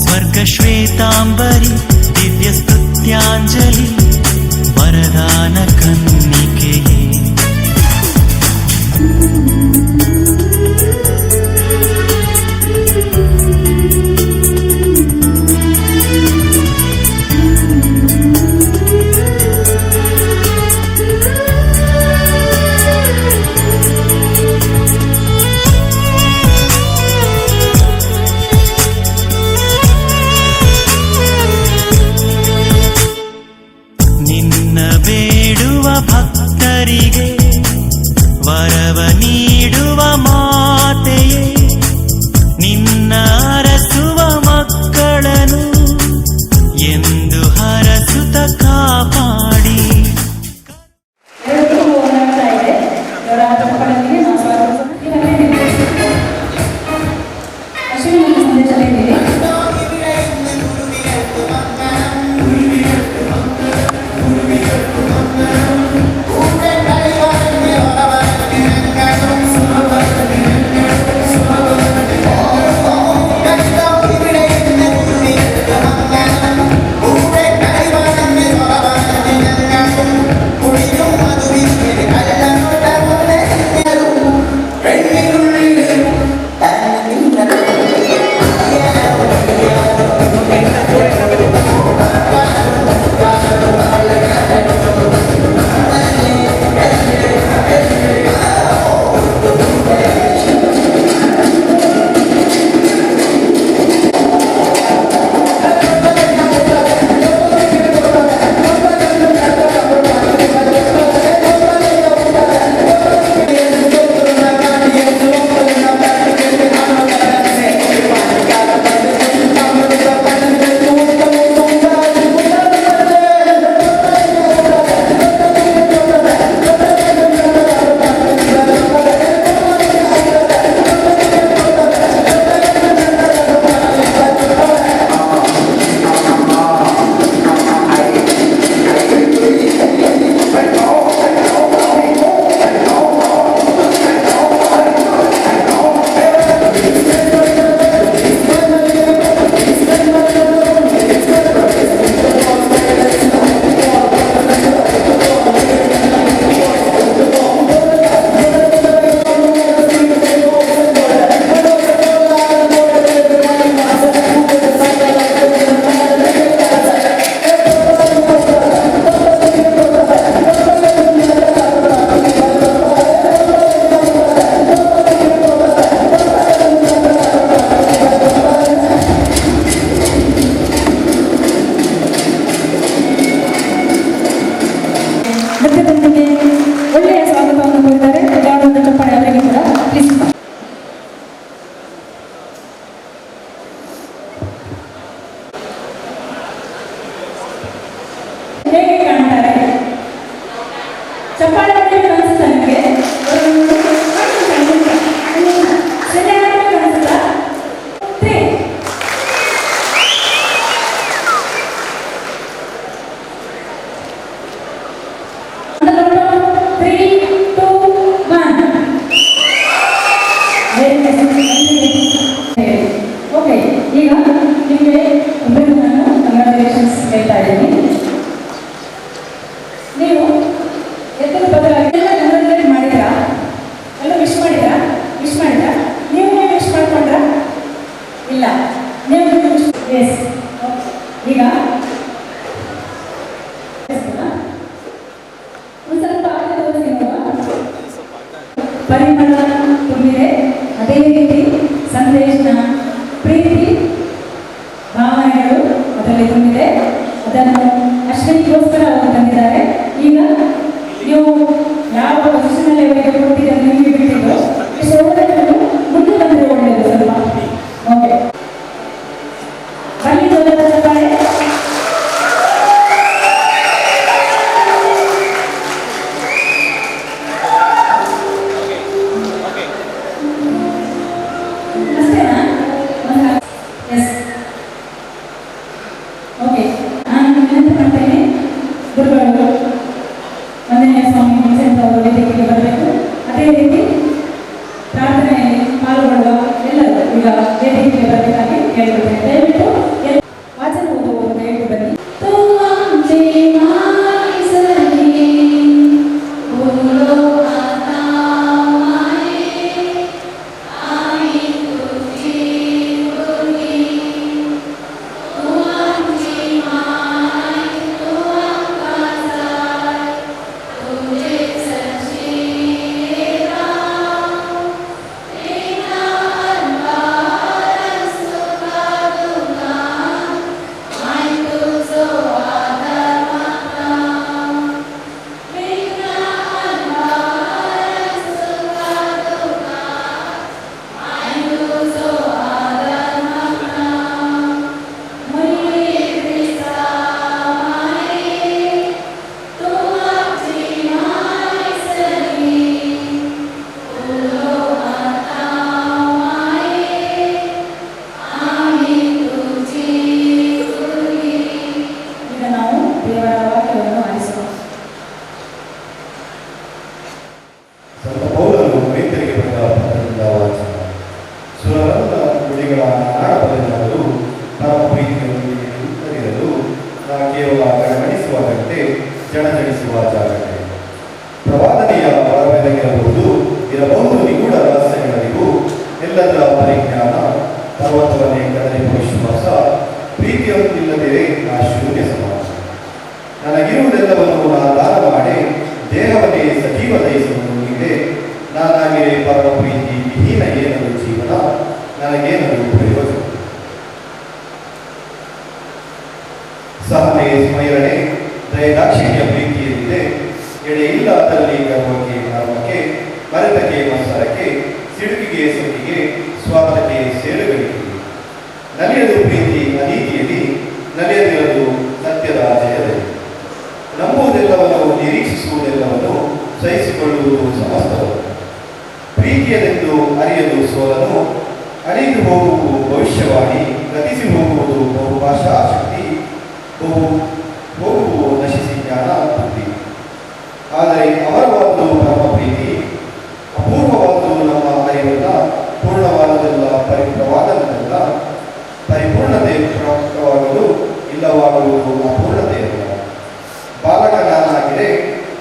ಸ್ವರ್ಗ ಶ್ವೇತಾಂಬರಿ ದಿವ್ಯ ಸ್ತುತ್ಯಾಂಜಲಿ ವರದಾನ ಕನ್ನಿಕೆಯೇ ನಿನ್ನ ಬೇಡುವ ಭಕ್ತರಿಗೆ ವರವ ನೀಡುವ ಮಾತೆಯೇ ನಿನ್ನ ಅರಸುವ ಮಕ್ಕಳನ್ನು ಎಂದು ಹರಸುತ್ತ ಕಾಪಾಡಿ ಒಳ್ಳೆಯ ಸ್ವಾಗತವನ್ನು ಕೋರಿದ್ದಾರೆ. ಗಾಢವಾದ ಚಪ್ಪಾಳೆ ಅವರಿಗೆ ಕೂಡ ಪ್ಲೀಸ್. ಹೇಗೆ ಕಾಣ್ತಾರೆ? ಚಪ್ಪಾಳೆ ಹೊಡೆಯಲು ಅನಿಸುತ್ತಾ ನಿಮಗೆ? ಸರಿಯಾಗಿ ಕಾಣಿಸುತ್ತಾ? ಓಕೆ, ಈಗ ನಿಮಗೆ ಒಬ್ಬರು ನಾನು ಕಂಗ್ರಾಚುಲೇಷನ್ಸ್ ಹೇಳ್ತಾ ಇದ್ದೀನಿ. ನೀವು ಎತ್ತದ ಬದಲಾಗಿ ಎಲ್ಲ ಕಂಗ್ರಾಚುಲೇಟ್ ಮಾಡಿದ್ರಾ? ಎಲ್ಲ ವಿಶ್ ಮಾಡಿದ್ರಾ? ನೀವು ವಿಶ್ ಮಾಡ್ಕೊಂಡ್ರಾ? ಇಲ್ಲ, ನೀವು ಎಸ್. ಈಗ ಒಂದು ಸ್ವಲ್ಪ ಆಟ ತೋರಿಸಿ ನೋಡುವ. ಪರಿಮಳ ತುಂಬಿದೆ, ಅದೇ ರೀತಿ ಸಂದೇಶನ ಪ್ರೀತಿ ಭಾವನೆಗಳು ಅದರಲ್ಲಿ ತುಂಬಿದೆ. ಅದನ್ನು ಅಶ್ವಿನಿಗೋಸ್ಕರ ಅವರು ತಂದಿದ್ದಾರೆ. ಈಗ ನೀವು ಯಾವ ಪೊಸಿಷನಲ್ಲಿ ಅವರಿಗೆ ಕೊಟ್ಟಿದ್ದಾರೆ ನಿಮಗೆ ಬಿಟ್ಟಿದ್ದು ಸೋದರರು ಮುಂದೆ ಬಂದರೆ ಒಳ್ಳೆಯದು ಸ್ವಲ್ಪ. ಓಕೆ, ಬನ್ನಿ ದೊಡ್ಡ ಚಪ್ಪಾಳೆ. ಅಷ್ಟೇನಾ? Yes, okay. ನಾನು ವಿನಂತಿ ಮಾಡ್ತೇನೆ, ಗುರುಗಳು ಆಂಜನೇಯ ಸ್ವಾಮಿ ವಿನ್ಸೆಂಟ್ ಅವರು ವೇದಿಕೆಗೆ ಬರಬೇಕು. ಅದೇ ರೀತಿ ಪ್ರಾರ್ಥನೆಯಲ್ಲಿ ಪಾಲ್ಗೊಳ್ಳುವ ಎಲ್ಲರೂ ಈಗ ವೇದಿಕೆಗೆ ಬರಬೇಕಾಗಿ ಕೇಳ್ಕೊಳ್ತೇನೆ. ದಯವಿಟ್ಟು ವಾಚನ ಓದುವವರು ದಯವಿಟ್ಟು ಬನ್ನಿ. ಜನಜನಿಸುವ ಜಾಗಟೆ ಪ್ರವಾದನೆಯ ಹೊರಬೆಳಗಿರಬಹುದು, ಇರಬಹುದು ನಿಗೂಢ ರಹಸ್ಯಗಳಿಗೂ ಎಲ್ಲದರ ಪರಿಜ್ಞಾನ, ಪರ್ವತವನ್ನೇ ಕದಲಿಸುವ ವಿಶ್ವಾಸ, ಪ್ರೀತಿಯೊಂದಿಲ್ಲದೆ ನಾ ಶೂನ್ಯ ಸಮಾಜ. ನನಗಿರುವುದೆಲ್ಲವನ್ನು ನಾ ದಾನ ಮಾಡಿ ದೇಹವನ್ನೇ ಸಜೀವ ದಯಿಸುವುದು ನೀಡೆ. ನಾನಾಗಿಯೇ ಪರಮ ಪ್ರೀತಿ ವಿಹೀನ ಏನದು ಜೀವನ, ನನಗೇನದು ಪ್ರಯೋಜನ. ಸಹನೆ ಸ್ಮರಣೆ ದಯದಾಕ್ಷಿಣ್ಯ ಪ್ರೀತಿಯಲ್ಲಿದೆ, ಎಡೆ ಇಲ್ಲ ಅದರಲ್ಲಿ ಗರ್ವಕ್ಕೆ ಕರ್ಮಕ್ಕೆ, ಮರೆತಕ್ಕೆ ಮತ್ಸರಕ್ಕೆ, ಸಿಡುಕಿಗೆ ಸೊಕ್ಕಿಗೆ, ಸ್ವಾರ್ಥಕ್ಕೆ ಸೇಡುಗಳಿಗೆ. ನಲಿಯದು ಪ್ರೀತಿ ಅನೀತಿಯಲ್ಲಿ, ನಲಿಯದಿರದು ಸತ್ಯದ ಜಯದಲ್ಲಿ. ನಂಬುವುದೆಲ್ಲವನ್ನು ನಿರೀಕ್ಷಿಸುವುದೆಲ್ಲವನ್ನು ಸಹಿಸಿಕೊಳ್ಳುವುದು ಸಮಸ್ತವನ್ನು. ಪ್ರೀತಿಯದೆಂದು ಅರಿಯಲು ಸೋಲನು, ಅಳಿದು ಹೋಗುವುದು ಭವಿಷ್ಯವಾಣಿ, ಗತಿಸಿ ಹೋಗುವುದು ಬಹುಭಾಷಾ ಶಕ್ತಿ, ಹೋಗುವುದು ನಶಿಸಿ ಜ್ಞಾನ ಬುದ್ಧಿ. ಆದರೆ ಅವರವಾದ್ದು ನಮ್ಮ ಪ್ರೀತಿ, ಅಪೂರ್ವವಾದ್ದು ನಮ್ಮ ಅರಿವಲ್ಲ, ಪೂರ್ಣವಾದುದೆಲ್ಲ ಪವಿತ್ರವಾದದ್ದೆಲ್ಲ. ಪರಿಪೂರ್ಣತೆ ಪ್ರಾಪ್ತವಾಗಲು ಇಲ್ಲವಾಗುವುದು ಅಪೂರ್ಣತೆಯಲ್ಲ. ಬಾಲಕ ನಾನಾಗಿದೆ,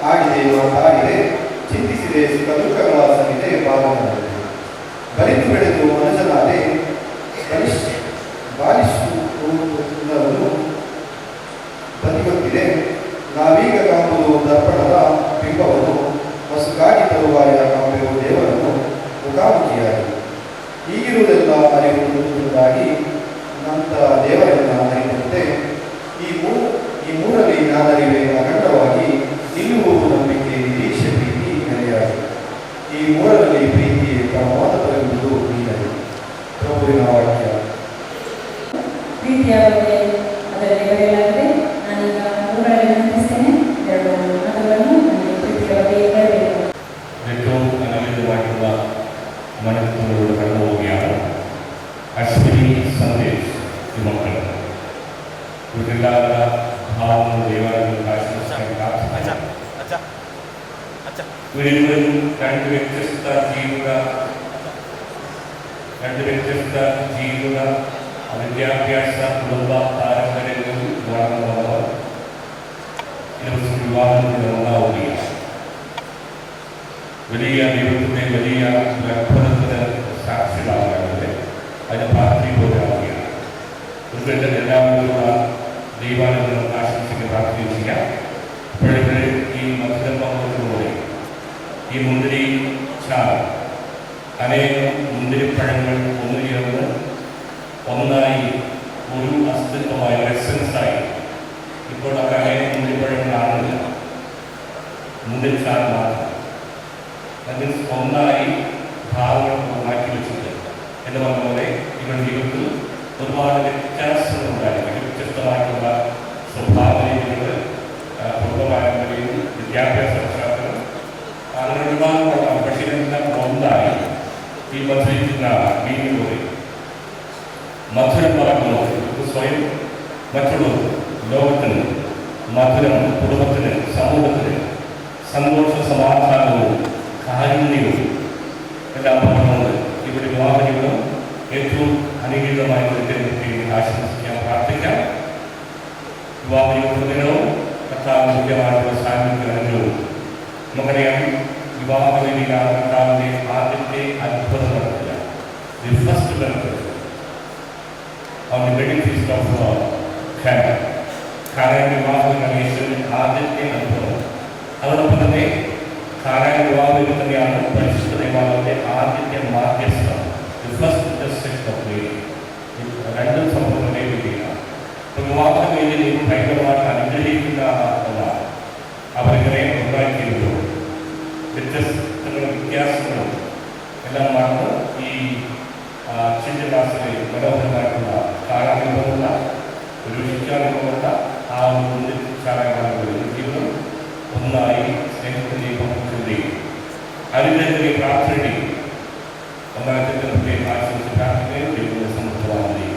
ಆಡಿದೆ ಮಾತಾಡಿದೆ, ಚಿಂತಿಸಿದೆ ಸುಖ ದುಃಖಗಳ ಸಹಿತೆ ಬಾಲಕನಾಗಿದೆ. ಬರಿದು ಬೆಳೆದು ಮನುಜನಾದೆ, ಬಾಲಿಸುವುದನ್ನು ಬದಿಗೊತ್ತಿದೆ. ನಾವೀಗ ಕಾಂಬುದು ದರ್ಪಣದ ಬಿಂಬವನ್ನು, ಮಸುಗಾಗಿ ತರುವಾಯ ಕಾಂಬೆಯು ದೇವರನ್ನು ಮುಖಾಮುಖಿಯಾಗಿ. ಈಗಿರುವುದೆಲ್ಲ ಅರಿವುದಾಗಿ ನಂತರ ದೇವರನ್ನ ಅರಿವಂತೆ. ಈ ಮೂರಲ್ಲಿ ನಾನರಿವೆ ಅಖಂಡವಾಗಿ, ನಿಲ್ಲುವುದು ನಂಬಿಕೆ ನಿರೀಕ್ಷೆ ಪ್ರೀತಿ ನೆಲೆಯಾಗಿ. ಈ ಮೂರರಲ್ಲಿ ಪ್ರೀತಿ ಪರಮಾತ್ಮವೆಂಬುದು ನೀನರಿ. ಪ್ರಭುವಿನ ವಾಕ್ಯ. ಪ್ರೀತಿಯ ಬಗ್ಗೆ ಅದರಲ್ಲಿ ಬರೆಯಲಾಗಿದೆ. ನಾನೀಗ ಗುರುಗಳಲ್ಲಿ ವಿನಂತಿಸ್ತೇನೆ, ಎರಡು ಮಾತುಗಳನ್ನು ನನಗೆ ಪ್ರೀತಿಯ ಬಗ್ಗೆ ಹೇಳಬೇಕು. ഏറ്റവും അനലിതമായിട്ടുള്ള മനസ്സിലൂടെ കടന്നു പോവുകയാണ് അശ്വിനി സന്ദേശ് ഈ മക്കൾ. ഇവരെല്ലാവരുടെ ഭാവങ്ങളും ദൈവാലയങ്ങളും ആശംസിക്കാൻ പ്രാർത്ഥിക്കുന്നു. ഇവരിരുവരും രണ്ട് വ്യത്യസ്ത ജീവിത വിദ്യാഭ്യാസ കുടുംബ പാരമ്പര്യങ്ങളിൽ വളർന്നവർ ദിവസം വിവാഹത്തിന് ഉണ്ടാവുകയാണ്. വലിയ ദൈവത്തിൻ്റെ വലിയ അത്ഭുതത്തിന് സാക്ഷികളാകുന്നത് അതിന് പാർട്ടി പോലെയാവുകയാണ്. ഇവരുടെ എല്ലാവരുമുള്ള ദൈവാലയങ്ങളും ആശംസിക്ക് പ്രാർത്ഥന ചെയ്യാം. ഇപ്പോഴത്തെ ഈ മധുരപ്പൂടെ ഈ മുന്തിരി ചാറ് അനേകം മുന്തിരിപ്പഴങ്ങൾ ഒന്നുചേർന്ന് ഒന്നായി ഒരു അസ്തിത്വമായ എസൻസായി ഒന്നിച്ചാൽ മാത്രം അതിൽ ഒന്നായി ഭാവങ്ങൾ മാറ്റി വെച്ചിട്ട് എന്ന് പറഞ്ഞ പോലെ ഇവരുടെ ജീവിതത്തിൽ ഒരുപാട് വ്യത്യാസങ്ങളുണ്ടായിരുന്നു. വ്യത്യസ്തമായിട്ടുള്ള സ്വഭാവരീതികൾ, കുടുംബപാരമ്പര്യം, വിദ്യാഭ്യാസ പശ്ചാത്തലം, അങ്ങനെ ഒരുപാട്. പക്ഷേ ഇതെല്ലാം ഒന്നായി ഈ മധുരിക്കുന്ന വീടിലൂടെ മധുരം പറയുന്നത് സ്വയം മറ്റുള്ളവർ ലോകത്തിന് മധുരം, കുടുംബത്തിന്, സമൂഹത്തിന് സന്തോഷ സമാധാനവും കാരുണ്യവും എല്ലാം പറഞ്ഞുകൊണ്ട് ഇവിടെ വിവാഹ ജീവിതം ഏറ്റവും അനുകൂലമായ ആശംസിക്കാൻ പ്രാർത്ഥിക്കാം. വിവാഹ ജീവിതത്തിനവും കർത്താവിന് തുല്യമായിട്ടുള്ള സാന്നിധ്യ അനുഗ്രഹവും. നമുക്കറിയാം, വിവാഹവേദിയിലാണ് കർത്താവിൻ്റെ ആദ്യത്തെ അത്ഭുതം നടത്തില്ല. The first miracle on the wedding feast of Cana. ഖാനയുടെ വിവാഹം യേശുവിൻ്റെ ആദ്യത്തെ അത്ഭുതം. അതോടൊപ്പം തന്നെ ഖാനയുടെ വിവാഹത്തിൽ തന്നെയാണ് പരിശുദ്ധ ദേവാലയത്തിൻ്റെ ആദ്യത്തെ മാധ്യസ്ഥം. ദി ഫസ്റ്റ് ഇന്റർസെക്ഷൻ ഓഫ് വേദി. രണ്ടും സംഭവങ്ങളുടെ വേദിയാണ്. അപ്പോൾ വിവാഹവേദിയിൽ ഭയങ്കരമായിട്ട് അനുഗ്രഹിക്കുന്ന ഒന്നാണ്. അവരിങ്ങനെ ഉണ്ടാക്കിയല്ലോ വ്യത്യസ്തങ്ങളും വ്യത്യാസങ്ങളും എല്ലാം മറന്ന് ഈ ചിന്തക്ലാസ്സിലെ മനോഹരമായിട്ടുള്ള കാണാനുഭവമുള്ള രുചിക്കാനുഭവമുള്ള ആ ഒരു ചാരാകാലങ്ങളിൽ ജീവിതം ഒന്നായി സ്നേഹത്തിൻ്റെയും പക്വത്തിൻ്റെയും അനുഗ്രഹത്തിൻ്റെയും പ്രാർത്ഥനയുടെയും ഒന്നാമത്തെ ആശംസിച്ച് പ്രാർത്ഥനയും ദൈവത്തെ സമൃദ്ധമാണ് ചെയ്യുക.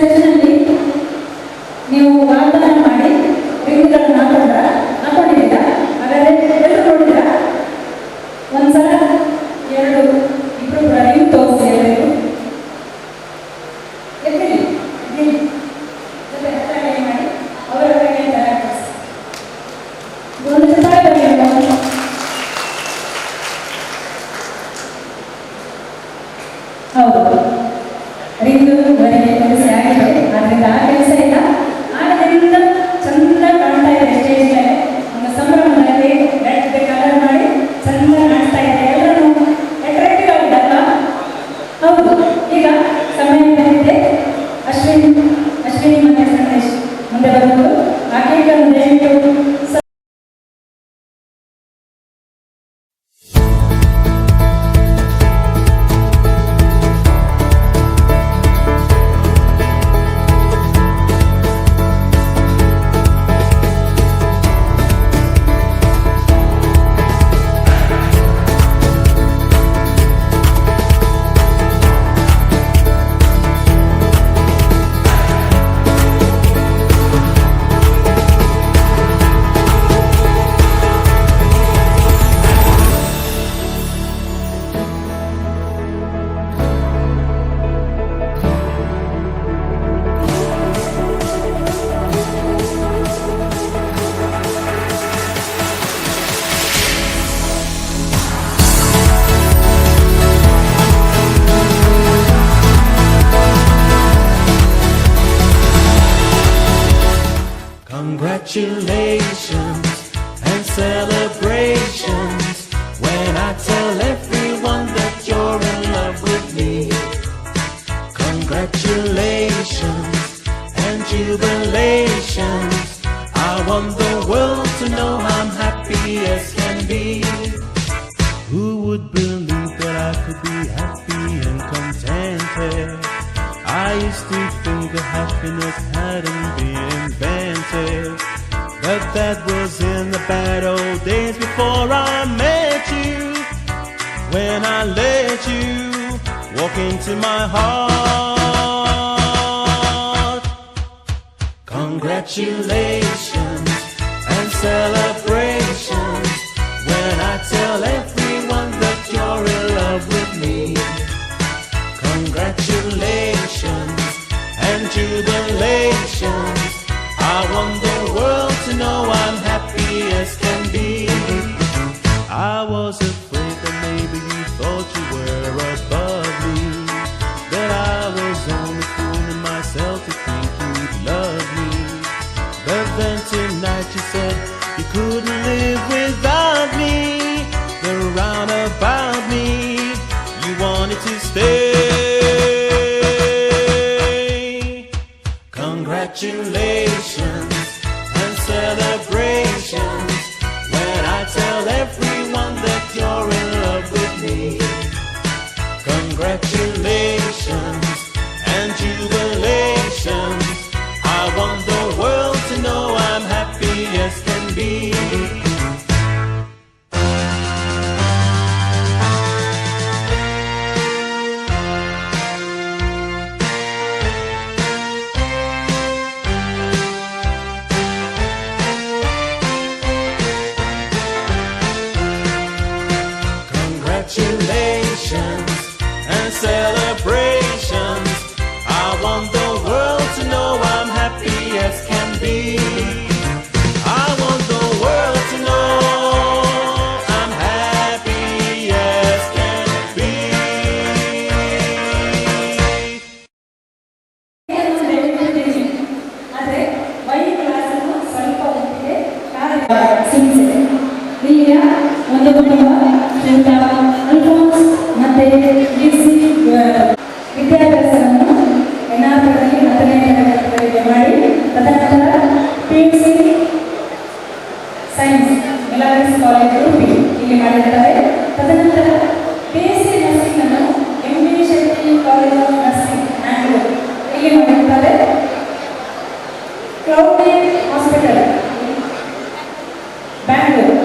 ಸೆಷನಲ್ಲಿ ನೀವು ವಾಗ್ದಾನ ಮಾಡಿ ರಿಂಗ್ಗಳನ್ನು ಹಾಕೊಂಡಿದ್ದೀರಾ? ಹಾಗಾದ್ರೆ ಎಲ್ಲರೂ ನೋಡಿದ್ದೀರಾ? ಒಂದ್ಸಲ ಎರಡು ಇಬ್ರು ಕೂಡ ರಿಂಗ್ ತೋರಿಸಿ ಎಲ್ಲರಿಗೂ. ಮಾಡಿ ಅವರ ಒಂದು ಹೌದು, ರಿಂಗ್ ಮನೆಗೆ ಕೆಲಸ ಆಗಿದೆ. ಆದ್ರಿಂದ ಆ ಕೆಲಸ ಇಲ್ಲ. ಆದ್ದರಿಂದ ಚಂದ ಕಾಣ್ತಾ ಇದೆ ಸ್ಟೇಜ್ ಮೇಲೆ. ಒಂದು ಸಂಭ್ರಮದಲ್ಲಿ ರೆಡ್ ಕಲರ್ ಮಾಡಿ ಚಂದ ಕಾಣ್ತಾ ಇದೆ. ಎಲ್ಲರೂ ಅಟ್ರಾಕ್ಟಿವ್ ಆಗಿದಲ್ಲ? ಹೌದು. ಈಗ ಸಮಯ ಬಂದಿದೆ. ಅಶ್ವಿನಿ ಮತ್ತೆ ಸಂದೇಶ್ ಮುಂದೆ ಬಂದು ಆ ಕೇಕನ್ನು ದಯವಿಟ್ಟು congratulations and celebrations when I tell everyone that you're in love with me. Congratulations and jubilations. I want the world to know I'm happy as can be. Who would believe that I could be happy and contented? I used to think that happiness hadn't been invented, but that was in the bad old days before I met you. When I let you walk into my heart. Congratulations and celebrations when I tell everyone that you're in love with me. Congratulations and jubilations. I want the world to know I'm happy as can be. I was afraid that maybe you thought you were above me, that I was only fooling myself to think you'd love me. But then tonight you said you couldn't live without me. Then round about me you wanted to stay. Congratulations and celebrations when I tell everyone that you're in love with me. Congratulations and jubilations. I want the world to know I'm happy as can be. Congratulations and celebrations. I want the world to know I'm happy as can be. I want the world to know I'm happy as can be. ಆದರೆ Y ಕ್ಲಾಸನ್ನು ಸ್ವಲ್ಪ ಹೊತ್ತಿಗೆ ಸಿಕ್ಕಿದೆ. ಇಲ್ಲಿಯ ಒಂದು ಕುಟುಂಬ ಶ್ರೀಯುತ ಅಲ್ಫೋನ್ಸ್ ಮತ್ತೆ ಲಿಸಿ ವಿದ್ಯಾಭ್ಯಾಸವನ್ನು ಎನ್ಆರ್ಪುರದಲ್ಲಿ 10ನೇ ತರಗತಿವರೆಗೆ ಮಾಡಿ ತದನಂತರ PUC science Milagres college Udupi ಇಲ್ಲಿ ಮಾಡಿದ್ದಾರೆ. ತದನಂತರ BSc ನರ್ಸಿಂಗ್ ಅನ್ನು MB Shetty college of nursing Bangalore ಇಲ್ಲಿ ಮಾಡಿದ್ದಾರೆ. ಕ್ಲೌಡ್ ಹಾಸ್ಪಿಟಲ್ ಬ್ಯಾಂಗ್ಳೂರ್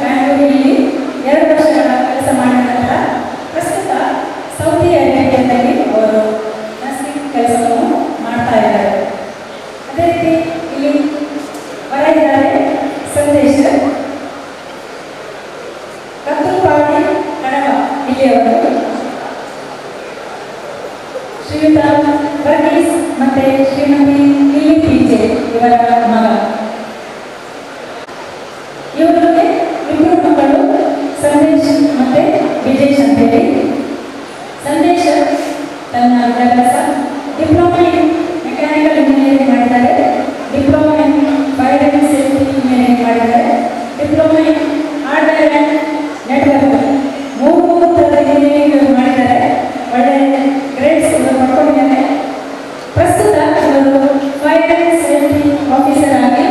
ಬ್ಯಾಂಗ್ಳೂರಿನಲ್ಲಿ 2 ವರ್ಷಗಳ ಕೆಲಸ ಮಾಡಿದ ನಂತರ ಪ್ರಸ್ತುತ ಸೌದಿ ಅರೇಬಿಯಾದಲ್ಲಿ ಅವರು ವರ್ಗೀಸ್ ಮತ್ತೆ ಶ್ರೀಮತಿ ಲಿಲ್ಲಿ ಪಿಜೆ ಇವರ ಮಗ. ಇವರಿಗೆ ಇಬ್ಬರು ಮಕ್ಕಳು, ಸಂದೇಶ್ ಮತ್ತೆ ವಿಜೇಶ್ ಅಂತೇಳಿ. ಸಂದೇಶ್ ತನ್ನ ವಿದ್ಯಾಭ್ಯಾಸ ಡಿಪ್ಲೊಮಾ ಇನ್ ಮೆಕ್ಯಾನಿಕಲ್ ಇಂಜಿನಿಯರಿಂಗ್ ಮಾಡಿದ್ದಾರೆ, diploma in fire and safety engineering ಮಾಡಿದ್ದಾರೆ, diploma in hardware and network ಮೂರು ಥರದ ಇಂಜಿನಿಯರಿಂಗ್ ಮಾಡಿದ್ದಾರೆ. ಒಳ್ಳೆಯ ಗ್ರೇಡ್ಸ್ ಪಡ್ಕೊಂಡಿದ್ದಾರೆ. ಪ್ರಸ್ತುತ ಅವರು ಫೈರ್ ಅಂಡ್ ಸೇಫ್ಟಿ ಆಫೀಸರ್ ಆಗಿ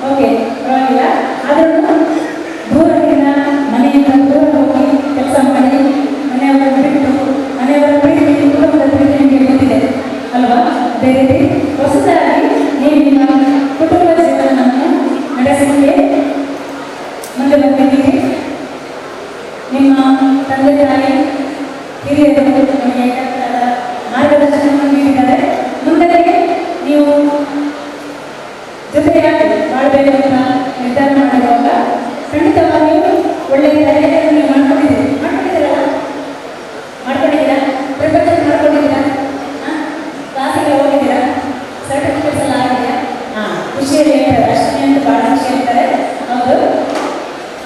ಓಕೆ ಪರವಾಗಿಲ್ಲ. ಆದ್ರೂ ದೂರದಿಂದ ಮನೆಯಿಂದ ದೂರ ಹೋಗಿ ಕೆಲಸ ಮಾಡಿ ಮನೆಯವರ ಬಿಟ್ಟು ಮನೆಯವರ ಪ್ರೀತಿ ಕುಟುಂಬದ ಪ್ರೀತಿ ನಿಮಗೆ ಗೊತ್ತಿದೆ ಅಲ್ವಾ? ಅದೇ ರೀತಿ ಹೊಸದಾಗಿ ನೀವು ನಿಮ್ಮ ಕುಟುಂಬ ಜೀವನವನ್ನು ನಡೆಸಲಿಕ್ಕೆ ಮುಂದೆ ಬಂದಿದ್ದೀರಿ. ನಿಮ್ಮ ತಂದೆ ತಾಯಿ ಹಿರಿಯರು ನಿಮಗೆ ಮಾರ್ಗದರ್ಶನವನ್ನು ನೀಡಿದ್ದಾರೆ. ಮುಂದಕ್ಕೆ ನೀವು ಜೊತೆಯಾಗಿ ಮಾಡಬೇಕು ಅಂತ ನಿರ್ಧಾರ ಮಾಡಿರುವಾಗ ಖಂಡಿತವಾಗಿಯೂ ಒಳ್ಳೆಯ ತಯಾರಿಯನ್ನು ನೀವು ಮಾಡ್ಕೊಂಡಿದ್ದೀರಲ್ಲ? ಪ್ರಿಪರೇಷನ್ ಮಾಡ್ಕೊಂಡಿದ್ದೀರಾ? ಕ್ಲಾಸಿಗೆ ಹೋಗಿದ್ದೀರಾ? ಸರ್ಟಿಫಿಕೇಟ್ಸ್ ಎಲ್ಲ ಆಗಿದೆಯಾ? ಖುಷಿಯಲ್ಲಿ ಹೇಳ್ತಾರೆ, ಅಷ್ಟೇ ಅಂತ ಭಾಳ ಖುಷಿ ಹೇಳ್ತಾರೆ. ಹೌದು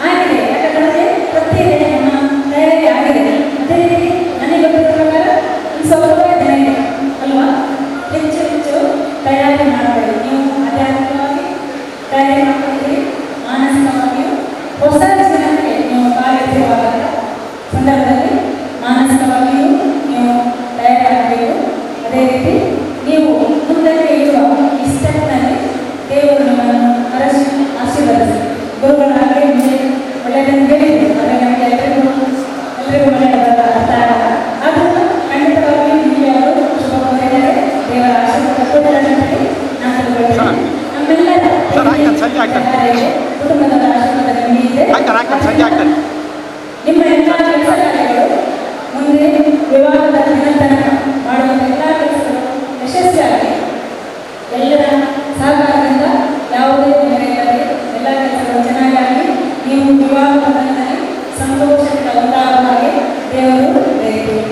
ಆಗಿದೆ, ಯಾಕಂದರೆ ಪ್ರತ್ಯೇಕ ನಮ್ಮ ತಯಾರಿ ಆಗಿದೆ. ಅದೇ ರೀತಿ ನನಗೆ ಗೊತ್ತಿರೋ ಪ್ರಕಾರ ಒಂದು ಸ್ವಲ್ಪ ದಿನ ಇದೆ ಅಲ್ವಾ? ಹೆಚ್ಚು ಹೆಚ್ಚು ತಯಾರಿ ಮಾಡಬೇಡಿ. ನೀವು ಆಧ್ಯಾತ್ಮಿಕವಾಗಿ ತಯಾರಿ ಮಾಡ್ಕೊಂಡಿದ್ದೀರಿ, ಮಾನಸಿಕವಾಗಿಯೂ ಹೊಸ ಜೀವನಕ್ಕೆ ನೀವು ಕಾಲಿಟ್ಟಿರುವಾಗ ಸಂದರ್ಭದಲ್ಲಿ ಮಾನಸಿಕವಾಗಿಯೂ ನೀವು ತಯಾರಾಗಬೇಕು. ಅದೇ ರೀತಿ ನೀವು ಮುಂದಕ್ಕೆ ಇರುವ ಈ ಸ್ಟೆಪ್ನಲ್ಲಿ ದೇವರು ನಿಮ್ಮನ್ನು ಆಶೀರ್ವದಿಸಿ ಗುರುಗಳಾಗಿ ನಿಮಗೆ ಒಳ್ಳೆಯದನ್ನು ಹೇಳಿದೆ. ಆದರೆ ನಮಗೆ ಎಲ್ಲರಿಗೂ ಒಳ್ಳೆಯದಾದ ಅರ್ಥ ಆಗಲ್ಲ. ಆದರೂ ಖಂಡಿತವಾಗಿಯೂ ನಿಮಗೆ ಅವರು ಶುಭ ಕೋರಿದ್ದಾರೆ. ದೇವರ ಆಶೀರ್ವಾದ ಕೊಟ್ಟಿದ್ದಾರೆ ಅಂತ ಹೇಳಿ ನಾನು ತಿಳ್ಕೊಳ್ತೀನಿ. ನಮ್ಮೆಲ್ಲರ ಕುಟುಂಬದ ಆಶೀರ್ವಾದ ನಿಮಗೆ ಇದೆ. ನಿಮ್ಮ ಎಲ್ಲ ಕೆಲಸ ಕಾರ್ಯಗಳು ಮುಂದೆ ವಿವಾಹದ ದಿನ ತನಕ ಮಾಡುವಂಥ ಎಲ್ಲ ಕೆಲಸಗಳು ಯಶಸ್ವಿಯಾಗಿ ಎಲ್ಲರ ಸಹಕಾರದಿಂದ ಯಾವುದೇ ನೆರೆಯಿಲ್ಲದೆ ಎಲ್ಲ ಕೆಲಸಗಳು ಚೆನ್ನಾಗಿ ನೀವು ವಿವಾಹ ಬಂಧನದಲ್ಲಿ ಸಂತೋಷದಿಂದ ಉಂಟಾಗುವ ಹಾಗೆ ದೇವರು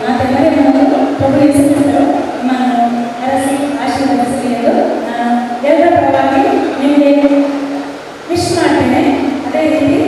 ಮಾತೆಲ್ಲರೇ ನಮ್ಮನ್ನು ಪ್ರಭು ಯೇಸುಕ್ರಿಸ್ತರು ನಿಮ್ಮನ್ನು ಹರಸಿ ಆಶೀರ್ವದಿಸಲಿ ಎಂದು ನಾನು ಎಲ್ಲರ ಪರವಾಗಿ ನಿಮಗೆ ವಿಶ್ ಮಾಡ್ತೇನೆ. ಅದೇ ರೀತಿ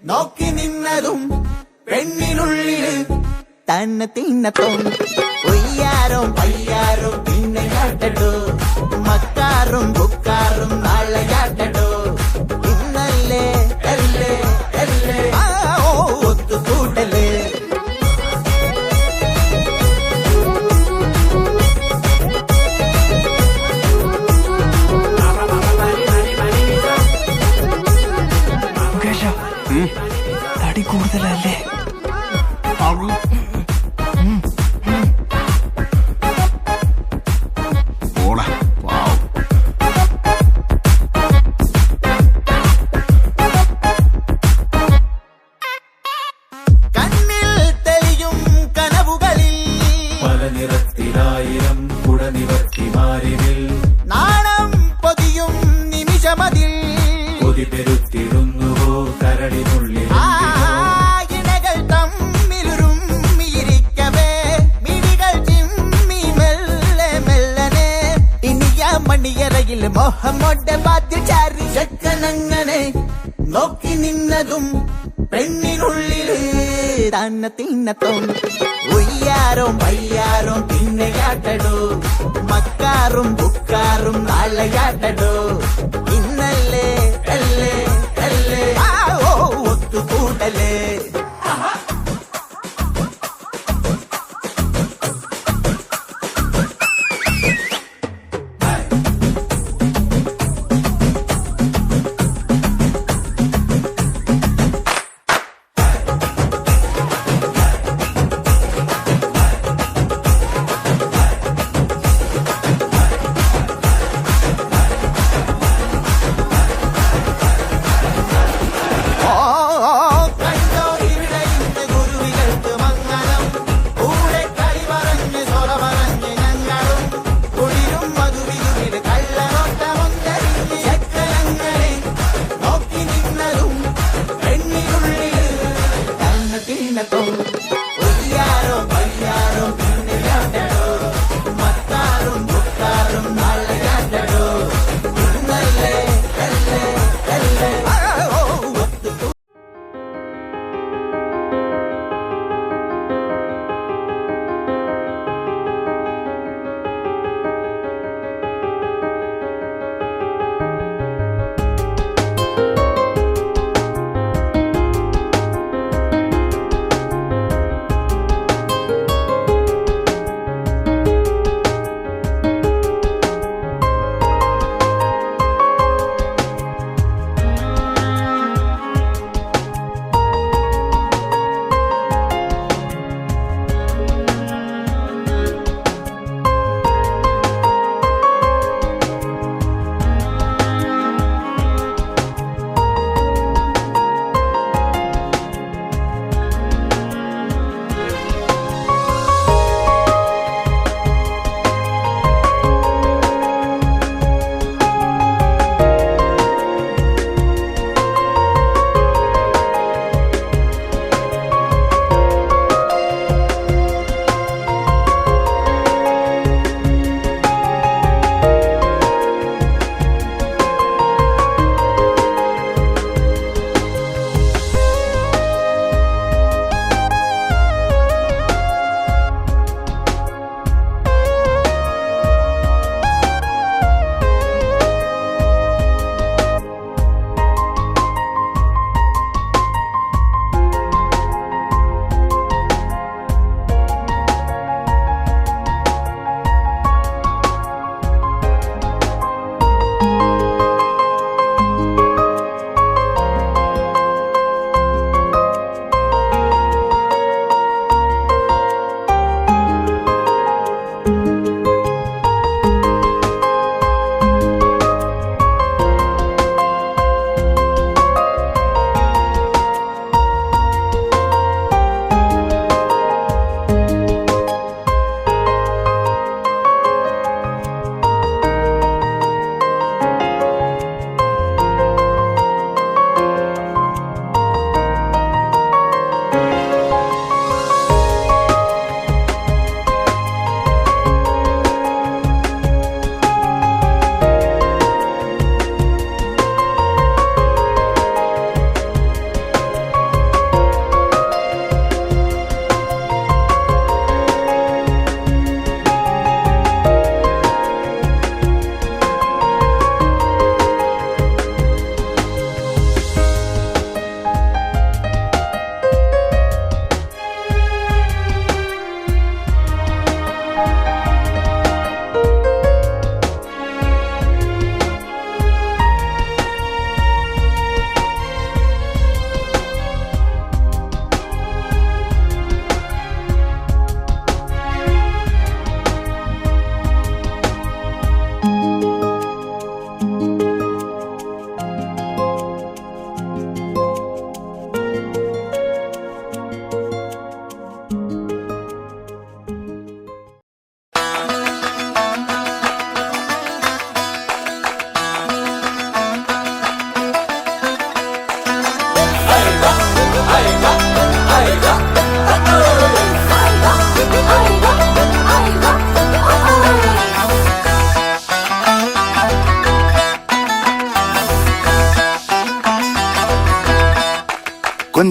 നോക്കി നിന്നതും പെണ്ണിനുള്ളില് തന്നെ തിന്നത്തും ഒയ്യാരും പയ്യാരും പിന്നെ കാട്ടട്ടു മക്കാറും ബുക്കാറും നാളെ കാട്ടട്ടു ഇന്നല്ലേ അല്ലേ അല്ലേ ഒത്തുകൂട്ടല് പോടാ പാവം. കണ്ണിൽ തെളിയും കനവുകളിൽ പല നിറത്തിലായിരം കുടനിവർത്തിമാരിൽ നാണം പൊതിയും നിമിഷമതിൽ കൊതി പെരുത്തിടുന്നുവോ കരടിനുള്ളിൽ ഇണകൾ തമ്മിലുരുമ്മിയിരിക്കവേ മിഴികൾ ചിമ്മി മെല്ലെ മെല്ലനെ ഇനിയ മണിയറയിൽ മോഹമോടെ ബാധ്യ ചാരി ചെക്കനങ്ങനെ നോക്കി നിന്നതും പെണ്ണിനുള്ളില് തന്നെ തിന്നത്തും ഉയ്യാറും വയ്യാറും പിന്നെയാട്ടടോ മക്കാറും ബുക്കാറും നാളെയാട്ടടോ ഇന്നല്ലേ അല്ലേ അല്ലേ ഓ ഒത്തുകൂടലേ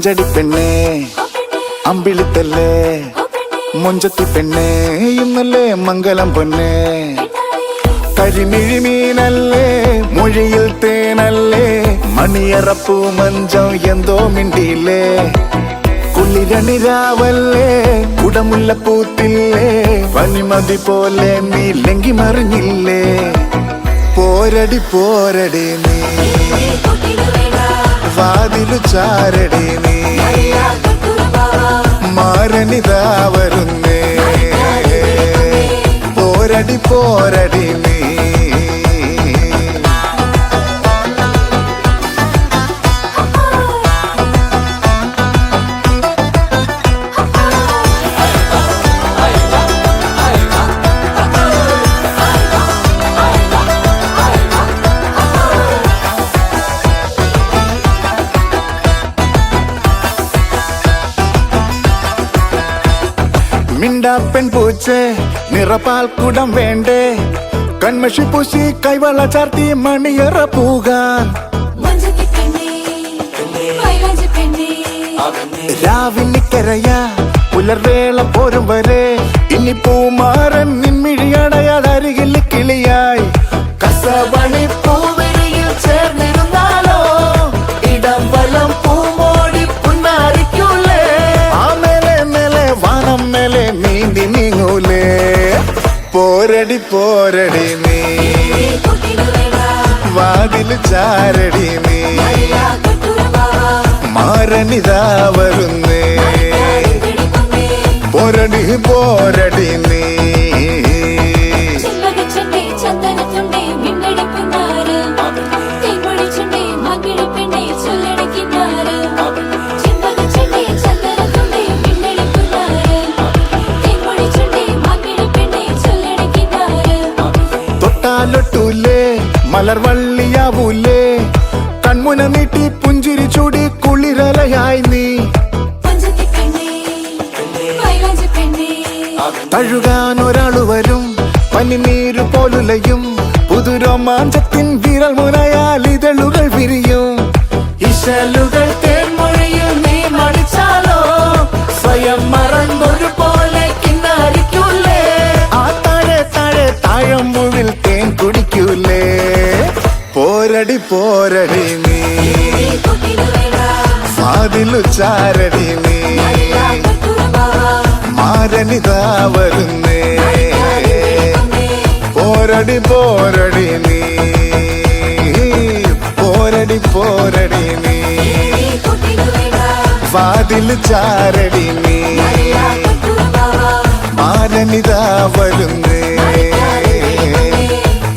കൊഞ്ചടി പെണ്ണേ അമ്പിളിത്തല്ലേ മൊഞ്ചത്തി പെണ്ണേ ഇന്നല്ലേ മംഗലം പൊന്നേ കരിമിഴി മീനല്ലേ മൊഴിയിൽ തേനല്ലേ മണിയറപ്പൂ മഞ്ചം എന്തോ മിണ്ടിയില്ലേ കുളിരണിരാവല്ലേ കുടമുല്ലപ്പൂത്തില്ലേ പനിമതി പോലെ നീ ലങ്കി മറിഞ്ഞില്ലേ പോരടി പോരടി നീ വാതിലു ചാരടി നീ മാരനിതാ വരുന്നേ പോരടി പോരടി നീ മിണ്ടാപ്പെൺ പൂച്ചേ നിറപാൽ കുടം വേണ്ടേ കൺമഷി പൂശി കൈവള ചാർത്തി മണിയറ പൂകാൻ രാവിനിക്കരയ പുലർവേള പോരും വരെ ഇനി പൂമാരൻ നിൻമിഴിയടയാതരികിൽ കിളിയായി കസവണി പൂവിരിയിൽ ചേർന്നിരുന്നാലോ ഇടം വലം പൂമോടി പുന്നാരിക്കൂലേ ആ മേലെ മേലെ വാനം മേലെ നീന്തി നീങ്ങൂലേ പോരടി പോരടി നീ വാതില് ചാരടി നീ മാരനിതാ വരുന്നേ പോരടി പോരടി നീ തൊട്ടാലൊട്ടൂലേ മലർവള്ളിയാവൂലേ കൺമുന നീട്ടി പുഞ്ചിരി ചൂടി കുളിരലയായി നീ തഴുകാൻ ഒരാളു വരും പനിനീരു പോലുലയും പുതുരോമാഞ്ചത്തിൻ വിരൽ മുനയാൽ ഇതളുകൾ വിരിയും ഇശലുകൾ തേൻമൊഴിയിൽ നീ മടിച്ചാലോ സ്വയം മറന്നൊരു പോലെ കിന്നാരിക്കൂലേ ആ താഴെ താഴെ താഴമ്പുവിൽ തേൻ കുടിക്കൂലേ പോരടി പോരടി നീ വാതിലു ചാരടി നീ മാരനിതാ വരുന്നേ പോരടി പോരടി നീ പോരടി പോരടി നീ വാതില് ചാരടി നീ മാരനിതാ വരുന്നേ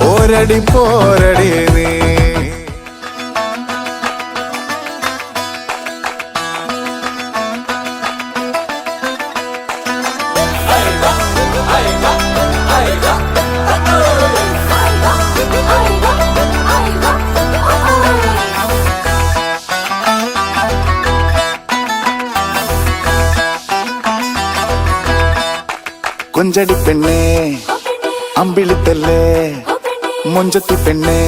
പോരടി പോരടി നീ കൊഞ്ചടി പെണ്ണേ അമ്പിളിത്തല്ലേ മൊഞ്ചത്തി പെണ്ണേ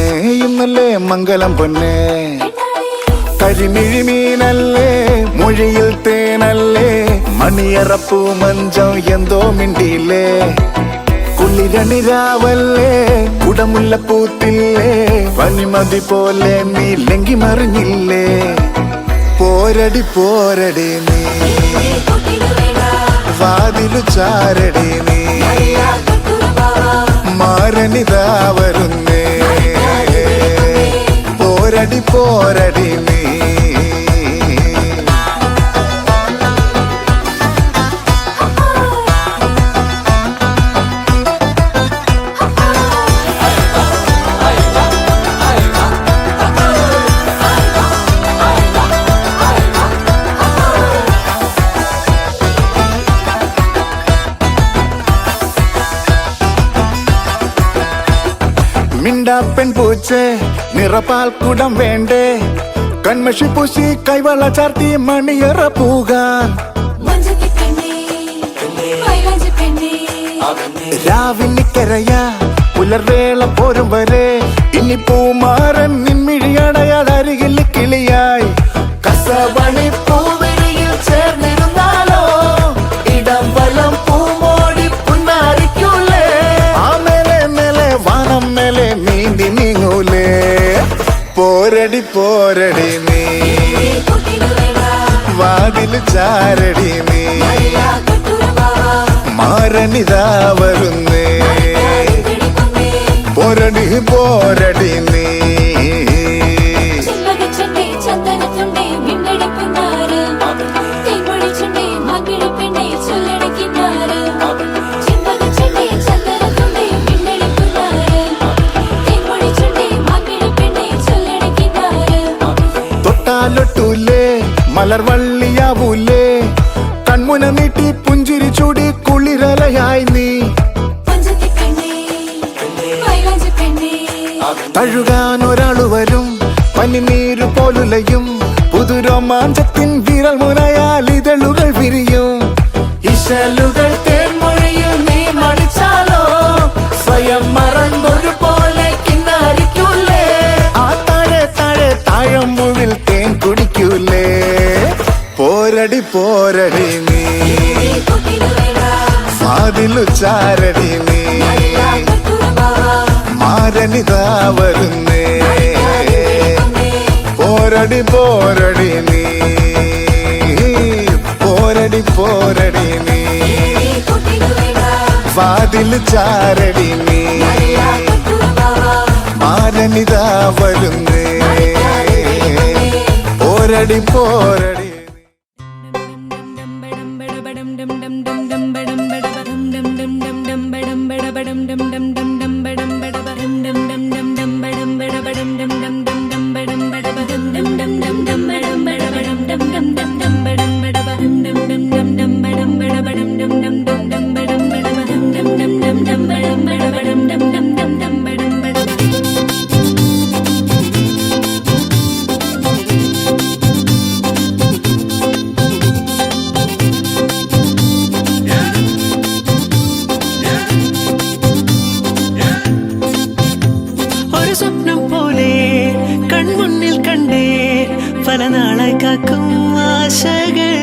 ഇന്നല്ലേ മംഗലം പൊന്നേ കരിമിഴി മീനല്ലേ മൊഴിയിൽ തേനല്ലേ മണിയറപ്പൂ മഞ്ചം എന്തോ മിണ്ടിയില്ലേ കുളിരണിരാവല്ലേ കുടമുല്ലപ്പൂത്തില്ലേ പനിമതി പോലെ നീ ലങ്കി മറിഞ്ഞില്ലേ പോരടി പോരടി നീ വാതിലു ചാരടി നീ മാരനിതാ വരുന്നേ പോരടി പോരടി നീ മിണ്ടാപ്പെൺ പൂച്ചേ നിറപാൽ കുടം വേണ്ടേ കൺമഷി പൂശി കൈവള ചാർത്തി മണിയറ പൂകാൻ രാവിനിക്കരയ പുലർവേള പോരും വരെ ഇനി പൂമാരൻ നിൻമിഴിയടയാതരികിൽ കിളിയായി കസവണി പൂവിൽ പോരടി പോരടി നീ വാതില് ചാരടി നീ മാരനിതാ വരുന്നേ പോരടി പോരടി നീ തൊട്ടാലൊട്ടൂലേ മലർവള്ളിയാവൂലേ കൺമുന നീട്ടി പുഞ്ചിരി ചൂടി കുളിരലയായി നീ തഴുകാൻ ഒരാളു വരും പനിനീരു പോലുലയും പുതുരോമാഞ്ചത്തിൻ വിരൽ മുനയാൽ ഇതളുകൾ വിരിയും ഇശലുകൾ തേൻമൊഴിയിൽ നീ മടിച്ചാലോ സ്വയം മറന്നൊരു പോലെ കിന്നാരിക്കൂലേ ആ താഴെ താഴെ താഴമ്പുവിൽ തേൻ കുടിക്കൂലേ പോരടി പോരടി നീ വാതിലു ചാരടി നീ മാരനിതാ വരുന്നേ പോരടി പോരടി നീ പോരടി പോരടി നീ വാതിൽ ചാരടി നീ മാരനിതാ വരുന്നേ പോരടി പോരടി സ്വപ്നം പോലെ കൺമുന്നിൽ കണ്ടേ പല നാളായി കാക്കും ആശകൾ